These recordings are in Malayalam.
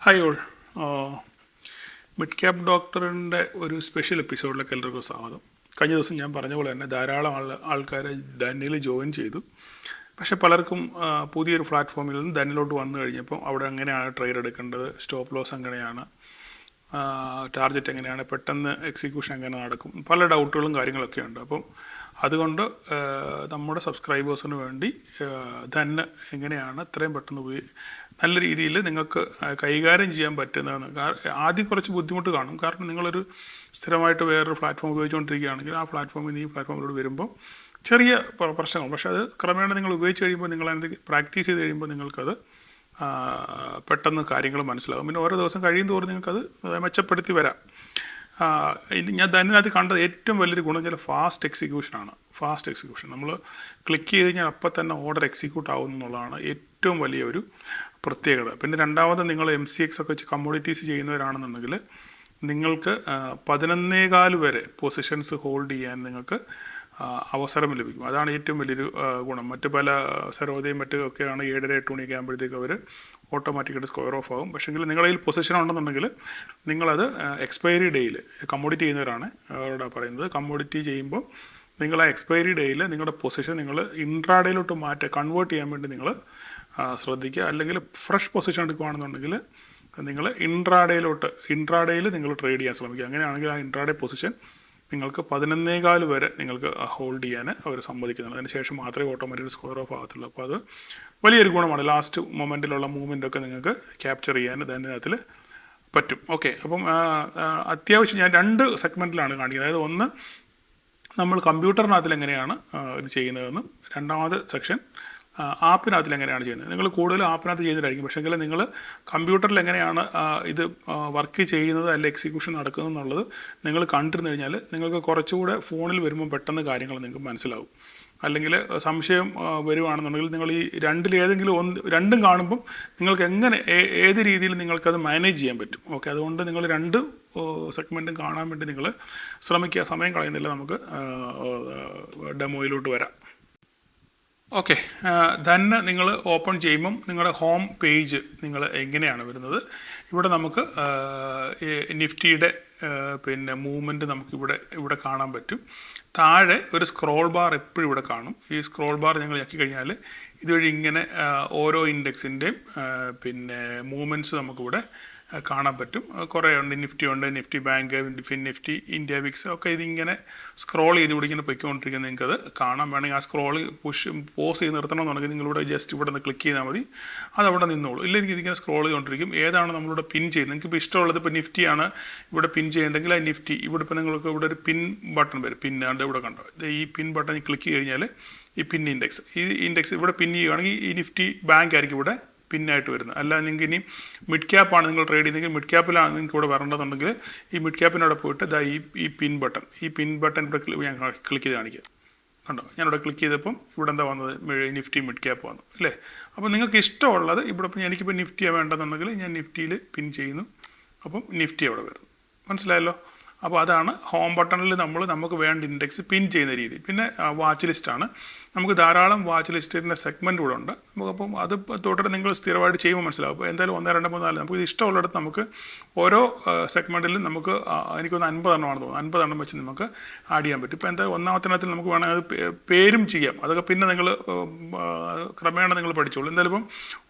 Hi all. മിഡ് ക്യാപ് ഡോക്ടറിൻ്റെ ഒരു സ്പെഷ്യൽ എപ്പിസോഡിലേക്ക് എല്ലാവർക്കും സ്വാഗതം. കഴിഞ്ഞ ദിവസം ഞാൻ പറഞ്ഞ പോലെ തന്നെ ധാരാളം ആൾക്കാർ ധനിൽ ജോയിൻ ചെയ്തു. പക്ഷേ പലർക്കും പുതിയൊരു പ്ലാറ്റ്ഫോമിൽ നിന്ന് ധനിലോട്ട് വന്നു കഴിഞ്ഞപ്പോൾ അവിടെ എങ്ങനെയാണ് ട്രേഡ് എടുക്കേണ്ടത്, സ്റ്റോപ്പ് ലോസ് എങ്ങനെയാണ്, ടാർഗറ്റ് എങ്ങനെയാണ്, പെട്ടെന്ന് എക്സിക്യൂഷൻ എങ്ങനെ നടക്കും, പല ഡൗട്ടുകളും കാര്യങ്ങളൊക്കെ ഉണ്ട്. അപ്പം അതുകൊണ്ട് നമ്മുടെ സബ്സ്ക്രൈബേഴ്സിന് വേണ്ടി ധന് എങ്ങനെയാണ് ഇത്രയും പെട്ടെന്ന് നല്ല രീതിയിൽ നിങ്ങൾക്ക് കൈകാര്യം ചെയ്യാൻ പറ്റുന്നതെന്ന്. ആദ്യം കുറച്ച് ബുദ്ധിമുട്ട് കാണും, കാരണം നിങ്ങളൊരു സ്ഥിരമായിട്ട് വേറൊരു പ്ലാറ്റ്ഫോം ഉപയോഗിച്ചുകൊണ്ടിരിക്കുകയാണെങ്കിൽ ആ പ്ലാറ്റ്ഫോമിൽ നിന്ന് ഈ പ്ലാറ്റ്ഫോമിലോട്ട് വരുമ്പോൾ ചെറിയ പ്രശ്നങ്ങൾ, പക്ഷേ അത് ക്രമേണ നിങ്ങൾ ഉപയോഗിച്ച് കഴിയുമ്പോൾ, നിങ്ങളത് പ്രാക്ടീസ് ചെയ്ത് കഴിയുമ്പോൾ നിങ്ങൾക്കത് പെട്ടെന്ന് കാര്യങ്ങൾ മനസ്സിലാകും. പിന്നെ ഓരോ ദിവസം കഴിയും തോറും നിങ്ങൾക്കത് മെച്ചപ്പെടുത്തി വരാം. ഞാൻ ധനിനകത്ത് കണ്ടത് ഏറ്റവും വലിയൊരു ഗുണം വെച്ചാൽ ഫാസ്റ്റ് എക്സിക്യൂഷനാണ്. ഫാസ്റ്റ് എക്സിക്യൂഷൻ, നമ്മൾ ക്ലിക്ക് ചെയ്ത് കഴിഞ്ഞാൽ അപ്പം തന്നെ ഓർഡർ എക്സിക്യൂട്ട് ആവുന്നു എന്നുള്ളതാണ് ഏറ്റവും വലിയ ഒരു പ്രത്യേകത. പിന്നെ രണ്ടാമത് നിങ്ങൾ MCX ഒക്കെ വെച്ച് കമ്മോഡിറ്റീസ് ചെയ്യുന്നവരാണെന്നുണ്ടെങ്കിൽ നിങ്ങൾക്ക് 11.25 വരെ പൊസിഷൻസ് ഹോൾഡ് ചെയ്യാൻ നിങ്ങൾക്ക് അവസരം ലഭിക്കും. അതാണ് ഏറ്റവും വലിയൊരു ഗുണം. മറ്റ് പല സരോദയും മറ്റൊക്കെയാണ് 7:30-8 മണിയൊക്കെ ആകുമ്പോഴത്തേക്ക് അവർ ഓട്ടോമാറ്റിക്കായിട്ട് സ്ക്വയർ ഓഫ് ആകും. പക്ഷേങ്കിൽ നിങ്ങളുടെ കയ്യിൽ പൊസിഷൻ ഉണ്ടെന്നുണ്ടെങ്കിൽ നിങ്ങളത് എക്സ്പയറി ഡേയിൽ കമ്മോഡിറ്റി ചെയ്യുന്നവരാണ് അവിടെ പറയുന്നത്. കമ്മോഡിറ്റി ചെയ്യുമ്പോൾ നിങ്ങൾ ആ എക്സ്പയറി ഡേയിൽ നിങ്ങളുടെ പൊസിഷൻ നിങ്ങൾ ഇൻട്രാഡേയിലോട്ട് കൺവേർട്ട് ചെയ്യാൻ വേണ്ടി നിങ്ങൾ ശ്രദ്ധിക്കുക. അല്ലെങ്കിൽ ഫ്രഷ് പൊസിഷൻ എടുക്കുകയാണെന്നുണ്ടെങ്കിൽ നിങ്ങൾ ഇൻട്രാഡേയിൽ നിങ്ങൾ ട്രേഡ് ചെയ്യാൻ ശ്രമിക്കുക. അങ്ങനെയാണെങ്കിൽ ആ ഇൻട്രാഡേ പൊസിഷൻ നിങ്ങൾക്ക് 11.25 വരെ നിങ്ങൾക്ക് ഹോൾഡ് ചെയ്യാൻ അവർ സമ്മതിക്കുന്നുണ്ട്. അതിന് ശേഷം മാത്രമേ ഓട്ടോമാറ്റിക് സ്ക്വയർ ഓഫ് ആകത്തുള്ളൂ. അപ്പോൾ അത് വലിയൊരു ഗുണമാണ്. ലാസ്റ്റ് മൊമെൻറ്റിലുള്ള മൂവ്മെൻറ്റൊക്കെ നിങ്ങൾക്ക് ക്യാപ്ചർ ചെയ്യാൻ ഇതിനകത്തിൽ പറ്റും. ഓക്കെ, അപ്പം അത്യാവശ്യം ഞാൻ 2 സെഗ്മെൻറ്റിലാണ് കാണിക്കുന്നത്. അതായത് ഒന്ന് നമ്മൾ കമ്പ്യൂട്ടറിനകത്തിൽ എങ്ങനെയാണ് ഇത് ചെയ്യുന്നതെന്നും, രണ്ടാമത് സെക്ഷൻ ആപ്പിനകത്തിൽ എങ്ങനെയാണ് ചെയ്യുന്നത്. നിങ്ങൾ കൂടുതൽ ആപ്പിനകത്ത് ചെയ്യുന്നതായിരിക്കും, പക്ഷേങ്കിൽ നിങ്ങൾ കമ്പ്യൂട്ടറിൽ എങ്ങനെയാണ് ഇത് വർക്ക് ചെയ്യുന്നത് അല്ലെങ്കിൽ എക്സിക്യൂഷൻ നടക്കുന്നത് എന്നുള്ളത് നിങ്ങൾ കണ്ടിരുന്നു കഴിഞ്ഞാൽ നിങ്ങൾക്ക് കുറച്ചുകൂടെ ഫോണിൽ വരുമ്പോൾ പെട്ടെന്ന് കാര്യങ്ങൾ നിങ്ങൾക്ക് മനസ്സിലാവും. അല്ലെങ്കിൽ സംശയം വരുവാണെന്നുണ്ടെങ്കിൽ നിങ്ങൾ ഈ രണ്ടും കാണുമ്പം നിങ്ങൾക്ക് ഏത് രീതിയിൽ നിങ്ങൾക്കത് മാനേജ് ചെയ്യാൻ പറ്റും. ഓക്കെ, അതുകൊണ്ട് നിങ്ങൾ 2 സെഗ്മെൻറ്റും കാണാൻ വേണ്ടി നിങ്ങൾ ശ്രമിക്കുക. സമയം കളയുന്നില്ല, നമുക്ക് ഡെമോയിലോട്ട് വരാം. ഓക്കെ, ധന് നിങ്ങൾ ഓപ്പൺ ചെയ്യുമ്പം നിങ്ങളുടെ ഹോം പേജ് നിങ്ങൾ എങ്ങനെയാണ് വരുന്നത്. ഇവിടെ നമുക്ക് നിഫ്റ്റിയുടെ പിന്നെ മൂവ്മെൻറ്റ് ഇവിടെ കാണാൻ പറ്റും. താഴെ ഒരു സ്ക്രോൾ ബാർ എപ്പോഴും ഇവിടെ കാണും. ഈ സ്ക്രോൾ ബാർ ഞങ്ങൾ ഞെക്കി കഴിഞ്ഞാൽ ഇതുവഴി ഇങ്ങനെ ഓരോ ഇൻഡെക്സിൻ്റെയും പിന്നെ മൂവ്മെൻറ്റ്സ് നമുക്കിവിടെ കാണാൻ പറ്റും. കുറേ ഉണ്ട്, നിഫ്റ്റി ഉണ്ട്, Nifty bank, fin Nifty, India VIX ഒക്കെ ഇതിങ്ങനെ സ്ക്രോൾ ചെയ്ത് ഇവിടെ ഇങ്ങനെ പൊയ്ക്കൊണ്ടിരിക്കുന്നത് നിങ്ങൾക്കത് കാണാൻ. വേണമെങ്കിൽ ആ സ്ക്രോൾ പോസ് ചെയ്ത് നിർത്തണമെന്നുണ്ടെങ്കിൽ നിങ്ങളിവിടെ ജസ്റ്റ് ഇവിടെ നിന്ന് ക്ലിക്ക് ചെയ്താൽ മതി, അതവിടെ നിന്നോളൂ. ഇല്ലെങ്കിൽ ഇതിങ്ങനെ സ്ക്രോൾ ചെയ്തുകൊണ്ടിരിക്കും. ഏതാണ് നമ്മളിവിടെ പിൻ ചെയ്യുന്നത്, നിങ്ങൾക്ക് ഇപ്പോൾ ഇഷ്ടമുള്ളത്. ഇപ്പോൾ നിഫ്റ്റിയാണ് ഇവിടെ പിൻ ചെയ്യേണ്ടെങ്കിൽ ആ നിഫ്റ്റി ഇവിടെ ഇപ്പോൾ നിങ്ങൾക്ക് ഇവിടെ ഒരു പിൻ ബട്ടൺ വരും. പിന്നാണ്ട് ഇവിടെ കണ്ടോ, ഈ പിൻ ബട്ടൺ ക്ലിക്ക് കഴിഞ്ഞാൽ ഈ പിൻ ഇൻഡെക്സ് ഇവിടെ പിൻ ചെയ്യുകയാണെങ്കിൽ ഈ നിഫ്റ്റി ബാങ്ക് ആയിരിക്കും ഇവിടെ പിന്നായിട്ട് വരുന്നത്. അല്ല, നിങ്ങൾക്ക് ഇനി മിഡ് ക്യാപ്പാണ് നിങ്ങൾ ട്രേഡ് ചെയ്യുന്നതെങ്കിൽ, മിഡ് ക്യാപ്പിലാണ് നിങ്ങൾക്ക് ഇവിടെ വരേണ്ടതുണ്ടെങ്കിൽ ഈ മിഡ് ക്യാപ്പിനവിടെ പോയിട്ട് ഈ പിൻ ബട്ടൺ ഇവിടെ ഞാൻ ക്ലിക്ക് ചെയ്ത് കാണിക്കുക. കണ്ടോ, ഞാനിവിടെ ക്ലിക്ക് ചെയ്തപ്പം ഇവിടെ എന്താ വന്നത്, നിഫ്റ്റി മിഡ് ക്യാപ്പ് വന്നു അല്ലേ. അപ്പോൾ നിങ്ങൾക്ക് ഇഷ്ടമുള്ളത് ഇവിടെ, ഇപ്പോൾ എനിക്കിപ്പോൾ നിഫ്റ്റിയാണ് വേണ്ടതെന്നുണ്ടെങ്കിൽ ഞാൻ നിഫ്റ്റിയിൽ പിൻ ചെയ്യുന്നു. അപ്പം നിഫ്റ്റി അവിടെ വരുന്നു. മനസ്സിലായല്ലോ. അപ്പോൾ അതാണ് ഹോം ബട്ടണിൽ നമുക്ക് വേണ്ട ഇൻഡെക്സ് പിൻ ചെയ്യുന്ന രീതി. പിന്നെ വാച്ച് ലിസ്റ്റാണ്. നമുക്ക് ധാരാളം വാച്ച് ലിസ്റ്റിൻ്റെ സെഗ്മെൻറ്റ് കൂടെ ഉണ്ട്. നമുക്കപ്പം അത് തുടരെ നിങ്ങൾ സ്ഥിരമായിട്ട് ചെയ്യുമ്പോൾ മനസ്സിലാവും. അപ്പോൾ എന്തായാലും 1, 2, 3, 4 നമുക്ക് ഇത് ഇഷ്ടമുള്ളിടത്ത് നമുക്ക് ഓരോ സെഗ്മെൻറ്റിലും നമുക്ക് എനിക്കൊന്ന് 50 എണ്ണമാണെന്ന് തോന്നുന്നു, 50 എണ്ണം വെച്ച് നമുക്ക് ആഡ് ചെയ്യാൻ പറ്റും. ഇപ്പോൾ എന്തായാലും ഒന്നാമത്തിനകത്തിൽ നമുക്ക് വേണമെങ്കിൽ അത് പേരും ചെയ്യാം. അതൊക്കെ പിന്നെ നിങ്ങൾ ക്രമേണ നിങ്ങൾ പഠിച്ചോളൂ. എന്തായാലും ഇപ്പം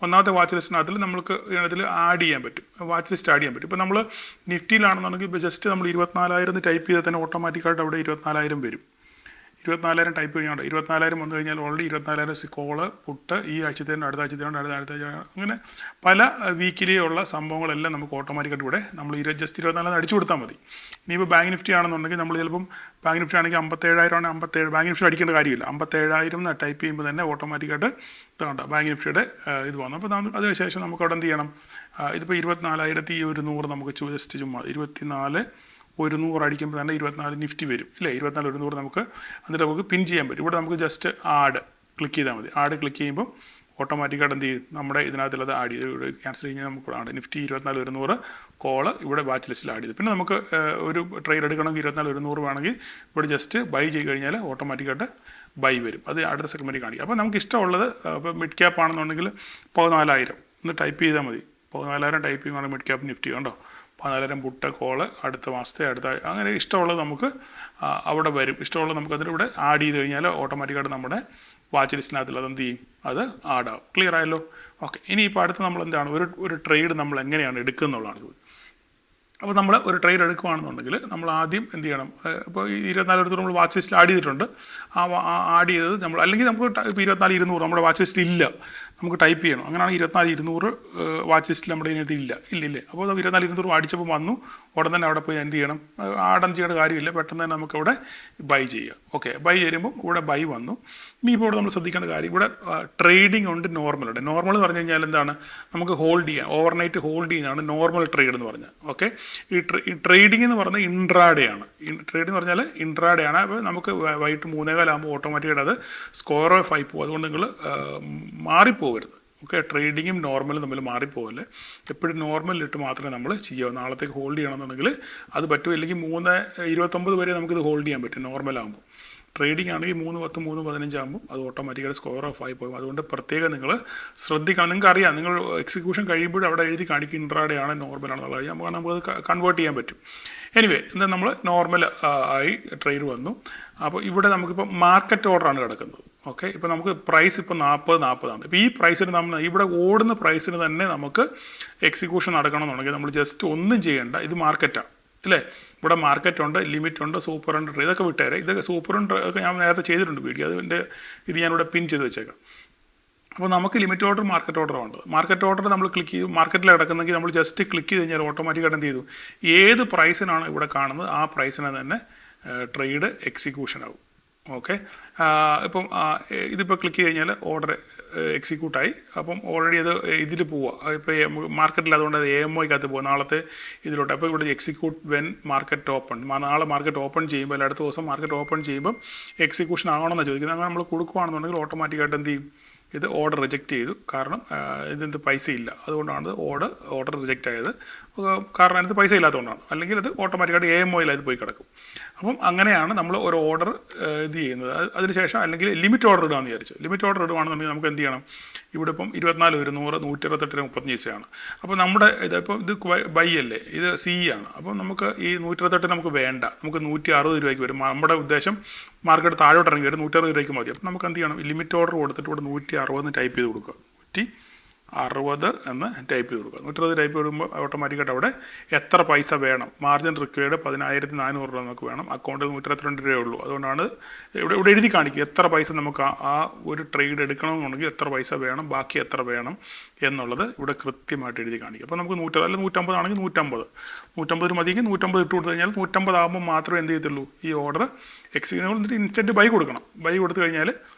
ഒന്നാമത്തെ വാച്ച് ലിസ്റ്റിനകത്തിൽ നമുക്ക് ഇതിൽ ആഡ് ചെയ്യാൻ പറ്റും, വാച്ച് ലിസ്റ്റ് ആഡ് ചെയ്യാൻ പറ്റും. ഇപ്പോൾ നമ്മൾ നിഫ്റ്റിയിലാണെന്നുണ്ടെങ്കിൽ ഇപ്പോൾ ജസ്റ്റ് നമ്മൾ 24,000 ടൈപ്പ് ചെയ്താൽ തന്നെ ഓട്ടോമാറ്റിക്കായിട്ട് അവിടെ 24,000 വരും. 24,000 ടൈപ്പ് കഴിഞ്ഞാൽ 24,000 വന്നു കഴിഞ്ഞാൽ ഓൾറെഡി 24,000 കോള് പുട്ട് ഈ ആഴ്ചത്തേണ്ട്, അടുത്ത ആഴ്ചത്തേണ്ട്, അടുത്ത ആഴ്ച, അങ്ങനെ പല വീക്കിലിയുള്ള സംഭവങ്ങളെല്ലാം നമുക്ക് ഓട്ടോമാറ്റിക്കായിട്ട് ഇവിടെ നമ്മൾ ജസ്റ്റ് 24,000 അടിച്ചു കൊടുത്താൽ മതി. ഇനിയിപ്പോൾ ബാങ്ക് നിഫ്റ്റി ആണെന്നുണ്ടെങ്കിൽ നമ്മൾ ചിലപ്പം ബാങ്ക് നിഫ്റ്റി ആണെങ്കിൽ 57,000 ആണ്, 57 ബാങ്ക് നിഫ്റ്റി അടിക്കേണ്ട കാര്യമില്ല. 57,000 ടൈപ്പ് ചെയ്യുമ്പോൾ തന്നെ ഓട്ടോമാറ്റിക്കായിട്ട് ഇതുകൊണ്ട് ബാങ്ക് നിഫ്റ്റിയുടെ ഇത് വന്നു. അപ്പോൾ അതിനുശേഷം നമുക്ക് അവിടെ എന്ത് ചെയ്യണം, ഇതിപ്പോൾ 24,100 നമുക്ക് ജസ്റ്റ് ചുമ്മാ 24,100 അടിക്കുമ്പോൾ തന്നെ 24 നിഫ്റ്റി വരും ഇല്ലേ. 24,100 നമുക്ക് എന്നിട്ട് നമുക്ക് പിൻ ചെയ്യാൻ പറ്റും. ഇവിടെ നമുക്ക് ജസ്റ്റ് ആഡ് ക്ലിക്ക് ചെയ്താൽ മതി. ആഡ് ക്ലിക്ക് ചെയ്യുമ്പോൾ ഓട്ടോമാറ്റിക്കായിട്ട് എന്ത് ചെയ്യും, നമ്മുടെ ഇതിനകത്തുള്ളത് ആഡ് ചെയ്ത് ഇവിടെ ക്യാൻസൽ കഴിഞ്ഞാൽ നമുക്ക് ആഡ് നിഫ്റ്റി 24,100 കോള് ഇവിടെ വാച്ച് ലിസ്റ്റിൽ ആഡ് ചെയ്തു. പിന്നെ നമുക്ക് ഒരു ട്രേഡ് എടുക്കണമെങ്കിൽ 24,100 വേണമെങ്കിൽ ഇവിടെ ജസ്റ്റ് ബൈ ചെയ്ത് കഴിഞ്ഞാൽ ഓട്ടോമാറ്റിക്കായിട്ട് ബൈ വരും. അത് അടുത്ത സെഗ്മെൻറ്റിൽ കാണിക്കും. അപ്പോൾ നമുക്ക് ഇഷ്ടമുള്ളത് ഇപ്പോൾ മിഡ് ക്യാപ്പ് ആണെന്നുണ്ടെങ്കിൽ 14,000 ഒന്ന് ടൈപ്പ് ചെയ്താൽ മതി. 14,000 ടൈപ്പ് ചെയ്യുകയാണ് മിഡ് ക്യാപ് നിഫ്റ്റി കണ്ടോ. 14,000 പുട്ട് കോള് അടുത്ത മാസത്തെ അടുത്ത അങ്ങനെ ഇഷ്ടമുള്ളത് നമുക്ക് അവിടെ വരും. ഇഷ്ടമുള്ളത് നമുക്ക് അതിലൂടെ ആഡ് ചെയ്ത് കഴിഞ്ഞാൽ ഓട്ടോമാറ്റിക്കായിട്ട് നമ്മുടെ വാച്ച് ലിസ്റ്റിനകത്തിൽ അതെന്ത് ചെയ്യും, അത് ആഡാവും. ക്ലിയർ ആയല്ലോ? ഓക്കെ. ഇനിയിപ്പോൾ അടുത്ത് നമ്മൾ എന്താണ് ഒരു ട്രേഡ് നമ്മൾ എങ്ങനെയാണ് എടുക്കുക എന്നുള്ളതാണ് ചോദ്യം. അപ്പോൾ നമ്മൾ ഒരു ട്രേഡ് എടുക്കുകയാണെന്നുണ്ടെങ്കിൽ നമ്മൾ ആദ്യം എന്ത് ചെയ്യണം, ഇപ്പോൾ ഈ 24 എടുത്ത് നമ്മൾ വാച്ച് ലിസ്റ്റിൽ ആഡ് ചെയ്തിട്ടുണ്ട്. ആഡ് ചെയ്തത് നമ്മൾ അല്ലെങ്കിൽ നമുക്ക് ഇപ്പോൾ 24,200 നമ്മുടെ വാച്ച് ലിസ്റ്റിൽ ഇല്ല, നമുക്ക് ടൈപ്പ് ചെയ്യണം. അങ്ങനെയാണ് 24,200 വാച്ച് ലിസ്റ്റിൽ നമ്മുടെ ഇതിനകത്ത് ഇല്ലേ. അപ്പോൾ 24,200 അടിച്ചപ്പോൾ വന്നു, ഉടൻ തന്നെ അവിടെ പോയി എന്ത് ചെയ്യണം, ആഡം ചെയ്യേണ്ട കാര്യമില്ല, പെട്ടെന്ന് തന്നെ നമുക്കവിടെ ബൈ ചെയ്യുക. ഓക്കെ, ബൈ ചെയ്യുമ്പം ഇവിടെ ബൈ വന്നു. ഇനിയിപ്പോൾ ഇവിടെ നമ്മൾ ശ്രദ്ധിക്കേണ്ട കാര്യം, ഇവിടെ ട്രേഡിംഗ് ഉണ്ട്, നോർമലുണ്ട്. നോർമൽ എന്ന് പറഞ്ഞു കഴിഞ്ഞാൽ എന്താണ്, നമുക്ക് ഹോൾഡ് ചെയ്യാം, ഓവർനൈറ്റ് ഹോൾഡ് ചെയ്യുന്നതാണ് നോർമൽ ട്രേഡ് എന്ന് പറഞ്ഞാൽ. ഓക്കെ, ഈ ട്രേഡിംഗ് എന്ന് പറഞ്ഞാൽ ഇൻട്രാഡേ ആണ്. ട്രേഡ് എന്ന് പറഞ്ഞാൽ ഇൻട്രാഡേ ആണ്. അപ്പോൾ നമുക്ക് വൈകിട്ട് 3:15 ആകുമ്പോൾ ഓട്ടോമാറ്റിക്കായിട്ട് അത് സ്ക്വയർ ഓഫ് ആയി പോകും. അതുകൊണ്ട് നിങ്ങൾ മാറിപ്പോകരുത്. ഓക്കെ, ട്രേഡിങ്ങും നോർമലും തമ്മിൽ മാറിപ്പോകല്ലേ. എപ്പോഴും നോർമലിലിട്ട് മാത്രമേ നമ്മൾ ചെയ്യാവൂ. നാളത്തേക്ക് ഹോൾഡ് ചെയ്യണമെന്നുണ്ടെങ്കിൽ അത് പറ്റും. ഇല്ലെങ്കിൽ 3:29 വരെ നമുക്കിത് ഹോൾഡ് ചെയ്യാൻ പറ്റും നോർമലാകുമ്പോൾ. ട്രേഡിംഗ് ആണെങ്കിൽ 3:10, 3:15 ആകുമ്പോൾ അത് ഓട്ടോമാറ്റിക്കായിട്ട് സ്ക്വയർ ഓഫ് ആയി പോകും. അതുകൊണ്ട് പ്രത്യേകം നിങ്ങൾ ശ്രദ്ധിക്കണം. നിങ്ങൾക്ക് അറിയാം, നിങ്ങൾ എക്സിക്യൂഷൻ കഴിയുമ്പോൾ അവിടെ എഴുതി കാണിക്കും ഇൻട്രാഡേ ആണ് നോർമലാണെന്നുള്ള കാര്യം. നമുക്കത് കൺവേർട്ട് ചെയ്യാൻ പറ്റും. എനിവേ, എന്താ നമ്മൾ നോർമൽ ആയി ട്രേഡ് വന്നു. അപ്പോൾ ഇവിടെ നമുക്കിപ്പോൾ മാർക്കറ്റ് ഓർഡറാണ് കിടക്കുന്നത്. ഓക്കെ, ഇപ്പോൾ നമുക്ക് പ്രൈസ് ഇപ്പോൾ 40 ആണ്. ഇപ്പോൾ ഈ പ്രൈസിന് നമ്മൾ ഇവിടെ ഓടുന്ന പ്രൈസിന് തന്നെ നമുക്ക് എക്സിക്യൂഷൻ നടക്കണമെന്നുണ്ടെങ്കിൽ നമ്മൾ ജസ്റ്റ് ഒന്നും ചെയ്യേണ്ട. ഇത് മാർക്കറ്റാണ് അല്ലേ, ഇവിടെ മാർക്കറ്റുണ്ട്, ലിമിറ്റുണ്ട്, സൂപ്പർ ഉണ്ട്, ഇതൊക്കെ വിട്ടേരെ. ഇതൊക്കെ സൂപ്പർ ഉണ്ട് ഒക്കെ ഞാൻ നേരത്തെ ചെയ്തിട്ടുണ്ട് വീഡിയോ, അതിൻ്റെ ഇത് ഞാനിവിടെ പിൻ ചെയ്ത് വെച്ചേക്കാം. അപ്പോൾ നമുക്ക് ലിമിറ്റ് ഓർഡർ, മാർക്കറ്റ് ഓർഡർ ഉണ്ട്. മാർക്കറ്റ് ഓർഡർ നമ്മൾ ക്ലിക്ക് ചെയ്യും, മാർക്കറ്റിൽ കിടക്കുന്നെങ്കിൽ നമ്മൾ ജസ്റ്റ് ക്ലിക്ക് ചെയ്ത് കഴിഞ്ഞാൽ ഓട്ടോമാറ്റിക്കായിട്ട് എന്ത് ചെയ്തു, ഏത് പ്രൈസിനാണ് ഇവിടെ കാണുന്നത് ആ പ്രൈസിന് തന്നെ ട്രേഡ് എക്സിക്യൂഷൻ ആകും. ഓക്കെ, ഇപ്പം ഇതിപ്പോൾ ക്ലിക്ക് ചെയ്ത് കഴിഞ്ഞാൽ ഓർഡർ എക്സിക്യൂട്ടായി. അപ്പം ഓൾറെഡി അത് ഇതിൽ പോവുക. ഇപ്പോൾ മാർക്കറ്റിൽ അതുകൊണ്ട് അത് AMOയ്ക്കകത്ത് പോകുക നാളത്തെ ഇതിലോട്ട്. അപ്പോൾ ഇവിടെ എക്സിക്യൂട്ട് വെൻ മാർക്കറ്റ് ഓപ്പൺ, നാളെ മാർക്കറ്റ് ഓപ്പൺ ചെയ്യുമ്പോൾ അല്ല അടുത്ത ദിവസം മാർക്കറ്റ് ഓപ്പൺ ചെയ്യുമ്പോൾ എക്സിക്യൂഷൻ ആകണമെന്നാണ് ചോദിക്കുന്നത്. അങ്ങനെ നമ്മൾ കൊടുക്കുകയാണെന്നുണ്ടെങ്കിൽ ഓട്ടോമാറ്റിക്കായിട്ട് എന്ത് ചെയ്യും, ഇത് ഓർഡർ റിജക്റ്റ് ചെയ്തു. കാരണം ഇതിനകത്ത് പൈസ ഇല്ല, അതുകൊണ്ടാണ് ഓർഡർ റിജക്റ്റ് ആയത്. കാരണം അതിനകത്ത് പൈസ ഇല്ലാത്തതുകൊണ്ടാണ്. അല്ലെങ്കിൽ അത് ഓട്ടോമാറ്റിക്കായിട്ട് AMOയിൽ അത് പോയി കിടക്കും. അപ്പം അങ്ങനെയാണ് നമ്മൾ ഒരു ഓർഡർ ഇത് ചെയ്യുന്നത്. അതിനുശേഷം അല്ലെങ്കിൽ ലിമിറ്റ് ഓർഡർ ഇടുകയെന്ന് വിചാരിച്ചു. ലിമിറ്റ് ഓർഡർ ഇടുകയാണെന്നുണ്ടെങ്കിൽ നമുക്ക് എന്ത് ചെയ്യണം, ഇവിടെ ഇപ്പം 24,100, 128.35 ആണ്. അപ്പോൾ നമ്മുടെ ഇതിപ്പോൾ ഇത് ബൈ അല്ലേ, ഇത് C ആണ്. അപ്പം നമുക്ക് ഈ 128 നമുക്ക് വേണ്ട, നമുക്ക് 160 രൂപയ്ക്ക് വരും. നമ്മുടെ ഉദ്ദേശം മാർക്കറ്റ് താഴോട്ട് ഇറങ്ങി വരും, 160 രൂപയ്ക്ക് മതി. അപ്പം നമുക്ക് എന്ത് ചെയ്യണം, ലിമിറ്റ് ഓർഡർ കൊടുത്തിട്ട് ഇവിടെ 160 ടൈപ്പ് ചെയ്ത് കൊടുക്കുക. 160 എന്ന് ടൈപ്പ് ചെയ്ത് കൊടുക്കുക. 160 ടൈപ്പ് ചെയ്യുമ്പോൾ ഓട്ടോമാറ്റിക്കായിട്ട് അവിടെ എത്ര പൈസ വേണം, മാർജിൻ റിക്വയർഡ് 10,400 രൂപ നമുക്ക് വേണം. അക്കൗണ്ടിൽ 122 രൂപയേ ഉള്ളൂ. അതുകൊണ്ടാണ് ഇവിടെ എഴുതി കാണിക്കുക എത്ര പൈസ നമുക്ക് ആ ഒരു ട്രേഡ് എടുക്കണമെന്നുണ്ടെങ്കിൽ എത്ര പൈസ വേണം, ബാക്കി എത്ര വേണം എന്നുള്ളത് ഇവിടെ കൃത്യമായിട്ട് എഴുതി കാണിക്കുക. അപ്പോൾ നമുക്ക് 100 അല്ലെങ്കിൽ 150 ആണെങ്കിൽ 150 മതിയെങ്കിൽ 150 ഇട്ട് കൊടുത്തു കഴിഞ്ഞാൽ 150 ആകുമ്പോൾ മാത്രമേ എന്ത് ചെയ്യത്തുള്ളൂ, ഈ ഓർഡർ എക്സിക്യൂട്ട് ഇൻസ്റ്റൻറ്റ് ബൈ കൊടുക്കണം. ബൈ കൊടുത്തു കഴിഞ്ഞാൽ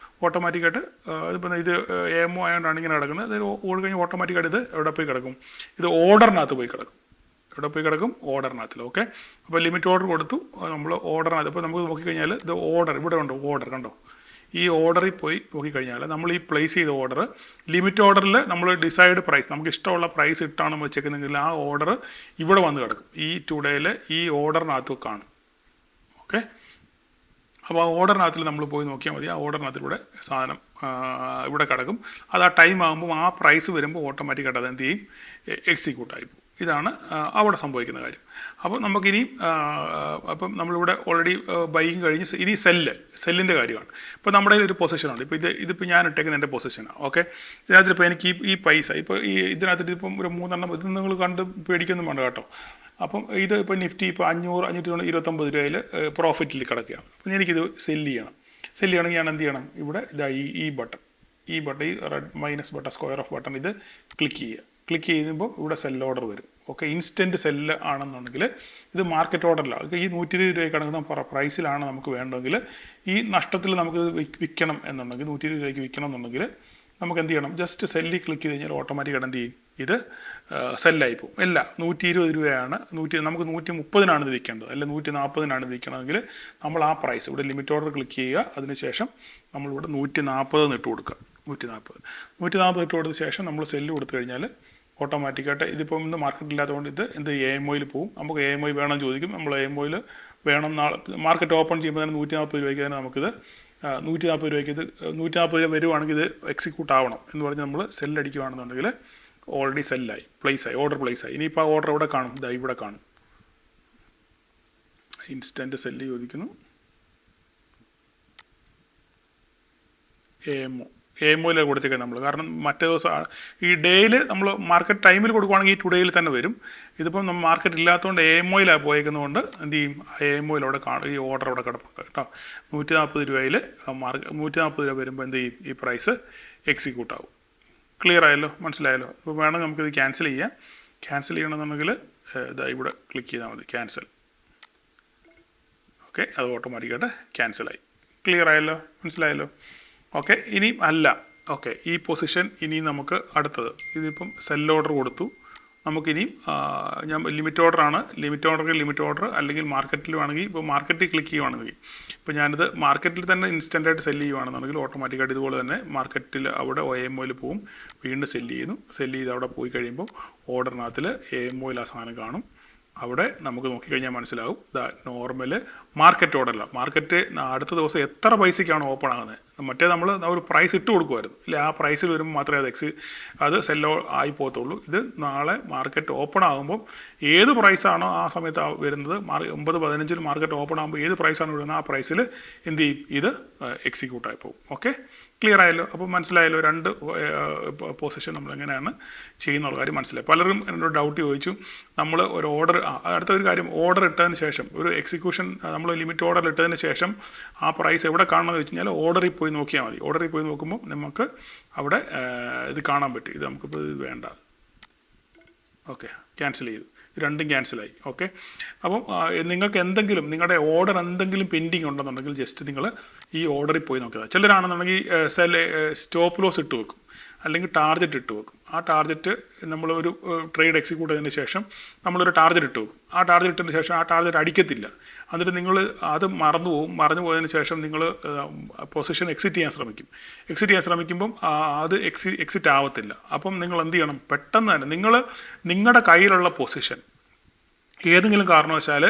ഓട്ടോമാറ്റിക്കായിട്ട് ഇതിപ്പോൾ ഇത് AMO ആയതുകൊണ്ടാണ് ഇങ്ങനെ കിടക്കുന്നത്. ഇത് ഓടി കഴിഞ്ഞാൽ ഓട്ടോമാറ്റിക്കായിട്ട് ഇത് എവിടെ പോയി കിടക്കും, ഇത് ഓർഡറിനകത്ത് പോയി കിടക്കും. എവിടെ പോയി കിടക്കും, ഓർഡറിനകത്തിൽ. ഓക്കെ, അപ്പോൾ ലിമിറ്റ് ഓർഡർ കൊടുത്തു നമ്മൾ ഓർഡറിനകത്ത്. അപ്പോൾ നമുക്ക് നോക്കിക്കഴിഞ്ഞാൽ ഇത് ഓർഡർ ഇവിടെ ഉണ്ട്, ഓർഡർ കണ്ടോ. ഈ ഓർഡറിൽ പോയി നോക്കിക്കഴിഞ്ഞാൽ നമ്മൾ ഈ പ്ലേസ് ചെയ്ത ഓർഡർ ലിമിറ്റ് ഓർഡറിൽ നമ്മൾ ഡിസൈഡ് പ്രൈസ് നമുക്ക് ഇഷ്ടമുള്ള പ്രൈസ് ഇട്ടാണ് നമ്മൾ വെച്ചേക്കുന്നതെങ്കിൽ ആ ഓർഡർ ഇവിടെ വന്ന് കിടക്കും. ഈ ടുഡേയിൽ ഈ ഓർഡറിനകത്ത് കാണും. ഓക്കെ, അപ്പോൾ ആ ഓർഡറിനകത്തിൽ നമ്മൾ പോയി നോക്കിയാൽ മതി. ആ ഓർഡറിനകത്തിലൂടെ സാധനം ഇവിടെ കിടക്കും. അത് ആ ടൈം ആകുമ്പോൾ ആ പ്രൈസ് വരുമ്പോൾ ഓട്ടോമാറ്റിക്കായിട്ട് അത് എന്ത് ചെയ്യും, എക്സിക്യൂട്ടായി പോകും. ഇതാണ് അവിടെ സംഭവിക്കുന്ന കാര്യം. അപ്പോൾ നമുക്കിനി അപ്പം നമ്മളിവിടെ ഓൾറെഡി ബൈയിങ് കഴിഞ്ഞ് ഇനി സെല്ലിൻ്റെ കാര്യമാണ്. ഇപ്പോൾ നമ്മുടെ കയ്യിൽ ഒരു പൊസിഷനുണ്ട്. ഇപ്പോൾ ഇതിപ്പോൾ ഞാൻ ഇട്ടേക്കുന്ന എൻ്റെ പൊസിഷനാണ്. ഓക്കെ, ഇതിനകത്തിപ്പോൾ എനിക്ക് ഈ പൈസ ഇപ്പോൾ ഈ ഇതിനകത്തിട്ട് ഇപ്പം ഒരു 3 എണ്ണം ഇത് നിങ്ങൾ കണ്ട് പേടിക്കൊന്നും വേണ്ട കേട്ടോ. അപ്പം ഇത് ഇപ്പോൾ നിഫ്റ്റി ഇപ്പോൾ 529 രൂപയിൽ പ്രോഫിറ്റിൽ കിടക്കുകയാണ്. അപ്പം എനിക്കിത് സെല്ല് ചെയ്യണമെങ്കിൽ ഞാൻ എന്ത് ചെയ്യണം, ഇവിടെ ഇതാ ഈ ബട്ടൺ ഈ red minus button, square of button, ഇത് ക്ലിക്ക് ചെയ്യുമ്പോൾ ഇവിടെ സെൽ ഓർഡർ വരും. ഓക്കെ, ഇൻസ്റ്റൻറ്റ് സെല്ല് ആണെന്നുണ്ടെങ്കിൽ ഇത് മാർക്കറ്റ് ഓർഡറിലാണ്. ഈ 120 രൂപയ്ക്ക് കിടക്കുന്ന പ്രൈസിലാണ് നമുക്ക് വേണ്ടതെങ്കിൽ, ഈ നഷ്ടത്തിൽ നമുക്കിത് വിൽക്കണം എന്നുണ്ടെങ്കിൽ 120 രൂപയ്ക്ക് വിൽക്കണം എന്നുണ്ടെങ്കിൽ നമുക്ക് എന്ത് ചെയ്യണം, ജസ്റ്റ് സെല്ലിൽ ക്ലിക്ക് ചെയ്ത് കഴിഞ്ഞാൽ ഓട്ടോമാറ്റിക്കായിട്ട് എന്ത് ചെയ്യും, ഇത് സെല്ലായി പോകും. അല്ല 120 രൂപയാണ്, നമുക്ക് 130-നാണ് ഇത് വിൽക്കേണ്ടത്, അല്ല 140-നാണ് ഇത് വിൽക്കണമെങ്കിൽ നമ്മൾ ആ പ്രൈസ് ഇവിടെ ലിമിറ്റ് ഓർഡർ ക്ലിക്ക് ചെയ്യുക. അതിനുശേഷം നമ്മളിവിടെ 140 ഇട്ട് കൊടുക്കുക. 140 ഇട്ട് കൊടുത്ത ശേഷം നമ്മൾ സെല്ല് കൊടുത്തു കഴിഞ്ഞാൽ ഓട്ടോമാറ്റിക്കായിട്ട് ഇതിപ്പം ഇന്ന് മാർക്കറ്റ് ഇല്ലാത്തതുകൊണ്ട് ഇത് എന്ത് AMOയിൽ പോകും. നമുക്ക് AMO വേണം ചോദിക്കും. നമ്മൾ AMOയിൽ വേണം, നാളെ മാർക്കറ്റ് ഓപ്പൺ ചെയ്യുമ്പോൾ തന്നെ 140 രൂപയ്ക്ക് തന്നെ നമുക്കിത് 140 രൂപയ്ക്ക് ഇത് 140 രൂപ വരുവാണെങ്കിൽ ഇത് എക്സിക്യൂട്ട് ആവണം എന്ന് പറഞ്ഞ് നമ്മൾ സെല്ലടിക്കുകയാണെന്നുണ്ടെങ്കിൽ ഓൾറെഡി സെല്ലായി, പ്ലേസായി, ഓർഡർ പ്ലേസായി. ഇനിയിപ്പോൾ ആ ഓർഡർ ഇവിടെ കാണും, ഇതാ ഇവിടെ കാണും. ഇൻസ്റ്റൻറ്റ് സെല്ല് ചോദിക്കുന്നു. എമോയിൽ കൊടുത്തേക്കാം നമ്മൾ. കാരണം മറ്റേ ദിവസം ഈ ഡേയിൽ നമ്മൾ മാർക്കറ്റ് ടൈമിൽ കൊടുക്കുവാണെങ്കിൽ ഈ ടുഡേയിൽ തന്നെ വരും. ഇതിപ്പം നമ്മൾ മാർക്കറ്റ് ഇല്ലാത്തതുകൊണ്ട് എമോയിലാണ് പോയേക്കുന്നതുകൊണ്ട് എന്ത് ചെയ്യും, എമോയിൽ അവിടെ കാണും, ഈ ഓർഡർ അവിടെ കിടപ്പുണ്ട് കേട്ടോ. 140 രൂപയിൽ 140 രൂപ വരുമ്പോൾ എന്ത് ചെയ്യും, ഈ പ്രൈസ് എക്സിക്യൂട്ട് ആവും. ക്ലിയർ ആയല്ലോ, മനസ്സിലായല്ലോ. അപ്പോൾ വേണമെങ്കിൽ നമുക്കിത് ക്യാൻസൽ ചെയ്യാം. ക്യാൻസൽ ചെയ്യണമെന്നുണ്ടെങ്കിൽ ഇതാ ഇവിടെ ക്ലിക്ക് ചെയ്താൽ മതി, ക്യാൻസൽ. ഓക്കെ, അത് ഓട്ടോമാറ്റിക്കായിട്ട് ക്യാൻസലായി. ക്ലിയർ ആയല്ലോ, മനസ്സിലായല്ലോ. ഓക്കെ, ഇനി അല്ല, ഓക്കെ, ഈ പൊസിഷൻ ഇനി നമുക്ക് അടുത്തത്, ഇതിപ്പം സെൽ ഓർഡർ കൊടുത്തു. നമുക്കിനി ഞാൻ ലിമിറ്റ് ഓർഡറാണ്, ലിമിറ്റ് ഓർഡർ അല്ലെങ്കിൽ മാർക്കറ്റിൽ വേണമെങ്കിൽ, ഇപ്പോൾ മാർക്കറ്റിൽ ക്ലിക്ക് ചെയ്യുവാണെങ്കിൽ, ഇപ്പോൾ ഞാനിത് മാർക്കറ്റിൽ തന്നെ ഇൻസ്റ്റൻ്റായിട്ട് സെല്ല് ചെയ്യുകയാണെന്നുണ്ടെങ്കിൽ ഓട്ടോമാറ്റിക്കായിട്ട് ഇതുപോലെ തന്നെ മാർക്കറ്റിൽ അവിടെ OMOയിൽ പോവും, വീണ്ടും സെല്ല് ചെയ്ത് അവിടെ പോയി കഴിയുമ്പോൾ ഓർഡറിനകത്തിൽ AMOയിൽ ആ സാധനം കാണും. അവിടെ നമുക്ക് നോക്കിക്കഴിഞ്ഞാൽ മനസ്സിലാവും, നോർമൽ മാർക്കറ്റ് ഓർഡറല്ല, മാർക്കറ്റ് അടുത്ത ദിവസം എത്ര പൈസയ്ക്കാണ് ഓപ്പൺ ആകുന്നത്. മറ്റേ നമ്മൾ ഒരു പ്രൈസ് ഇട്ട് കൊടുക്കുമായിരുന്നു, ഇല്ല, ആ പ്രൈസിൽ വരുമ്പോൾ മാത്രമേ അത് സെല്ലോ ആയി പോകത്തുള്ളൂ. ഇത് നാളെ മാർക്കറ്റ് ഓപ്പൺ ആകുമ്പോൾ ഏത് പ്രൈസാണോ ആ സമയത്ത് വരുന്നത്, 9:15 മാർക്കറ്റ് ഓപ്പൺ ആകുമ്പോൾ ഏത് പ്രൈസാണ് വരുന്നത്, ആ പ്രൈസിൽ എന്ത് ചെയ്യും, ഇത് എക്സിക്യൂട്ടായി പോകും. ഓക്കെ, ക്ലിയർ ആയല്ലോ. അപ്പോൾ മനസ്സിലായല്ലോ, രണ്ട് പൊസിഷൻ നമ്മൾ എങ്ങനെയാണ് ചെയ്യുന്നുള്ള കാര്യം മനസ്സിലായി. പലരും എന്നോട് ഡൗട്ട് ചോദിച്ചു, നമ്മൾ ഒരു ഓർഡർ, അടുത്ത ഒരു കാര്യം, ഓർഡർ ഇട്ടതിന് ശേഷം ഒരു എക്സിക്യൂഷൻ, നമ്മൾ ലിമിറ്റ് ഓർഡർ ഇട്ടതിന് ശേഷം ആ പ്രൈസ് എവിടെ കാണണമെന്ന് വെച്ച് കഴിഞ്ഞാൽ ഓർഡറിൽ പോയി നോക്കിയാൽ മതി. ഓർഡറിൽ പോയി നോക്കുമ്പോൾ നമുക്ക് അവിടെ ഇത് കാണാൻ പറ്റും. ഇത് നമുക്കിപ്പോൾ ഇത് വേണ്ട, ഓക്കെ, ക്യാൻസൽ ചെയ്തു, രണ്ടും ക്യാൻസലായി. ഓക്കെ, അപ്പം നിങ്ങൾക്ക് എന്തെങ്കിലും, നിങ്ങളുടെ ഓർഡർ എന്തെങ്കിലും പെൻഡിങ് ഉണ്ടെന്നുണ്ടെങ്കിൽ ജസ്റ്റ് നിങ്ങൾ ഈ ഓർഡറിൽ പോയി നോക്കുക. ചിലരാണെന്നുണ്ടെങ്കിൽ സ്റ്റോപ്പ് ലോസ് ഇട്ട് വെക്കും, അല്ലെങ്കിൽ ടാർഗറ്റ് ഇട്ട് വെക്കും. ആ ടാർഗറ്റ് നമ്മളൊരു ട്രേഡ് എക്സിക്യൂട്ട് ചെയ്തതിന് ശേഷം നമ്മളൊരു ടാർഗറ്റ് ഇട്ട് വെക്കും. ആ ടാർഗറ്റ് ഇട്ടതിന് ശേഷം ആ ടാർഗറ്റ് അടിക്കത്തില്ല. എന്നിട്ട് നിങ്ങൾ അത് മറന്നു പോയതിന് ശേഷം നിങ്ങൾ പൊസിഷൻ എക്സിറ്റ് ചെയ്യാൻ ശ്രമിക്കുമ്പം അത് എക്സിറ്റ് ആവത്തില്ല. അപ്പം നിങ്ങൾ എന്ത് ചെയ്യണം, പെട്ടെന്ന് തന്നെ നിങ്ങളുടെ കയ്യിലുള്ള പൊസിഷൻ ഏതെങ്കിലും കാരണവശാൽ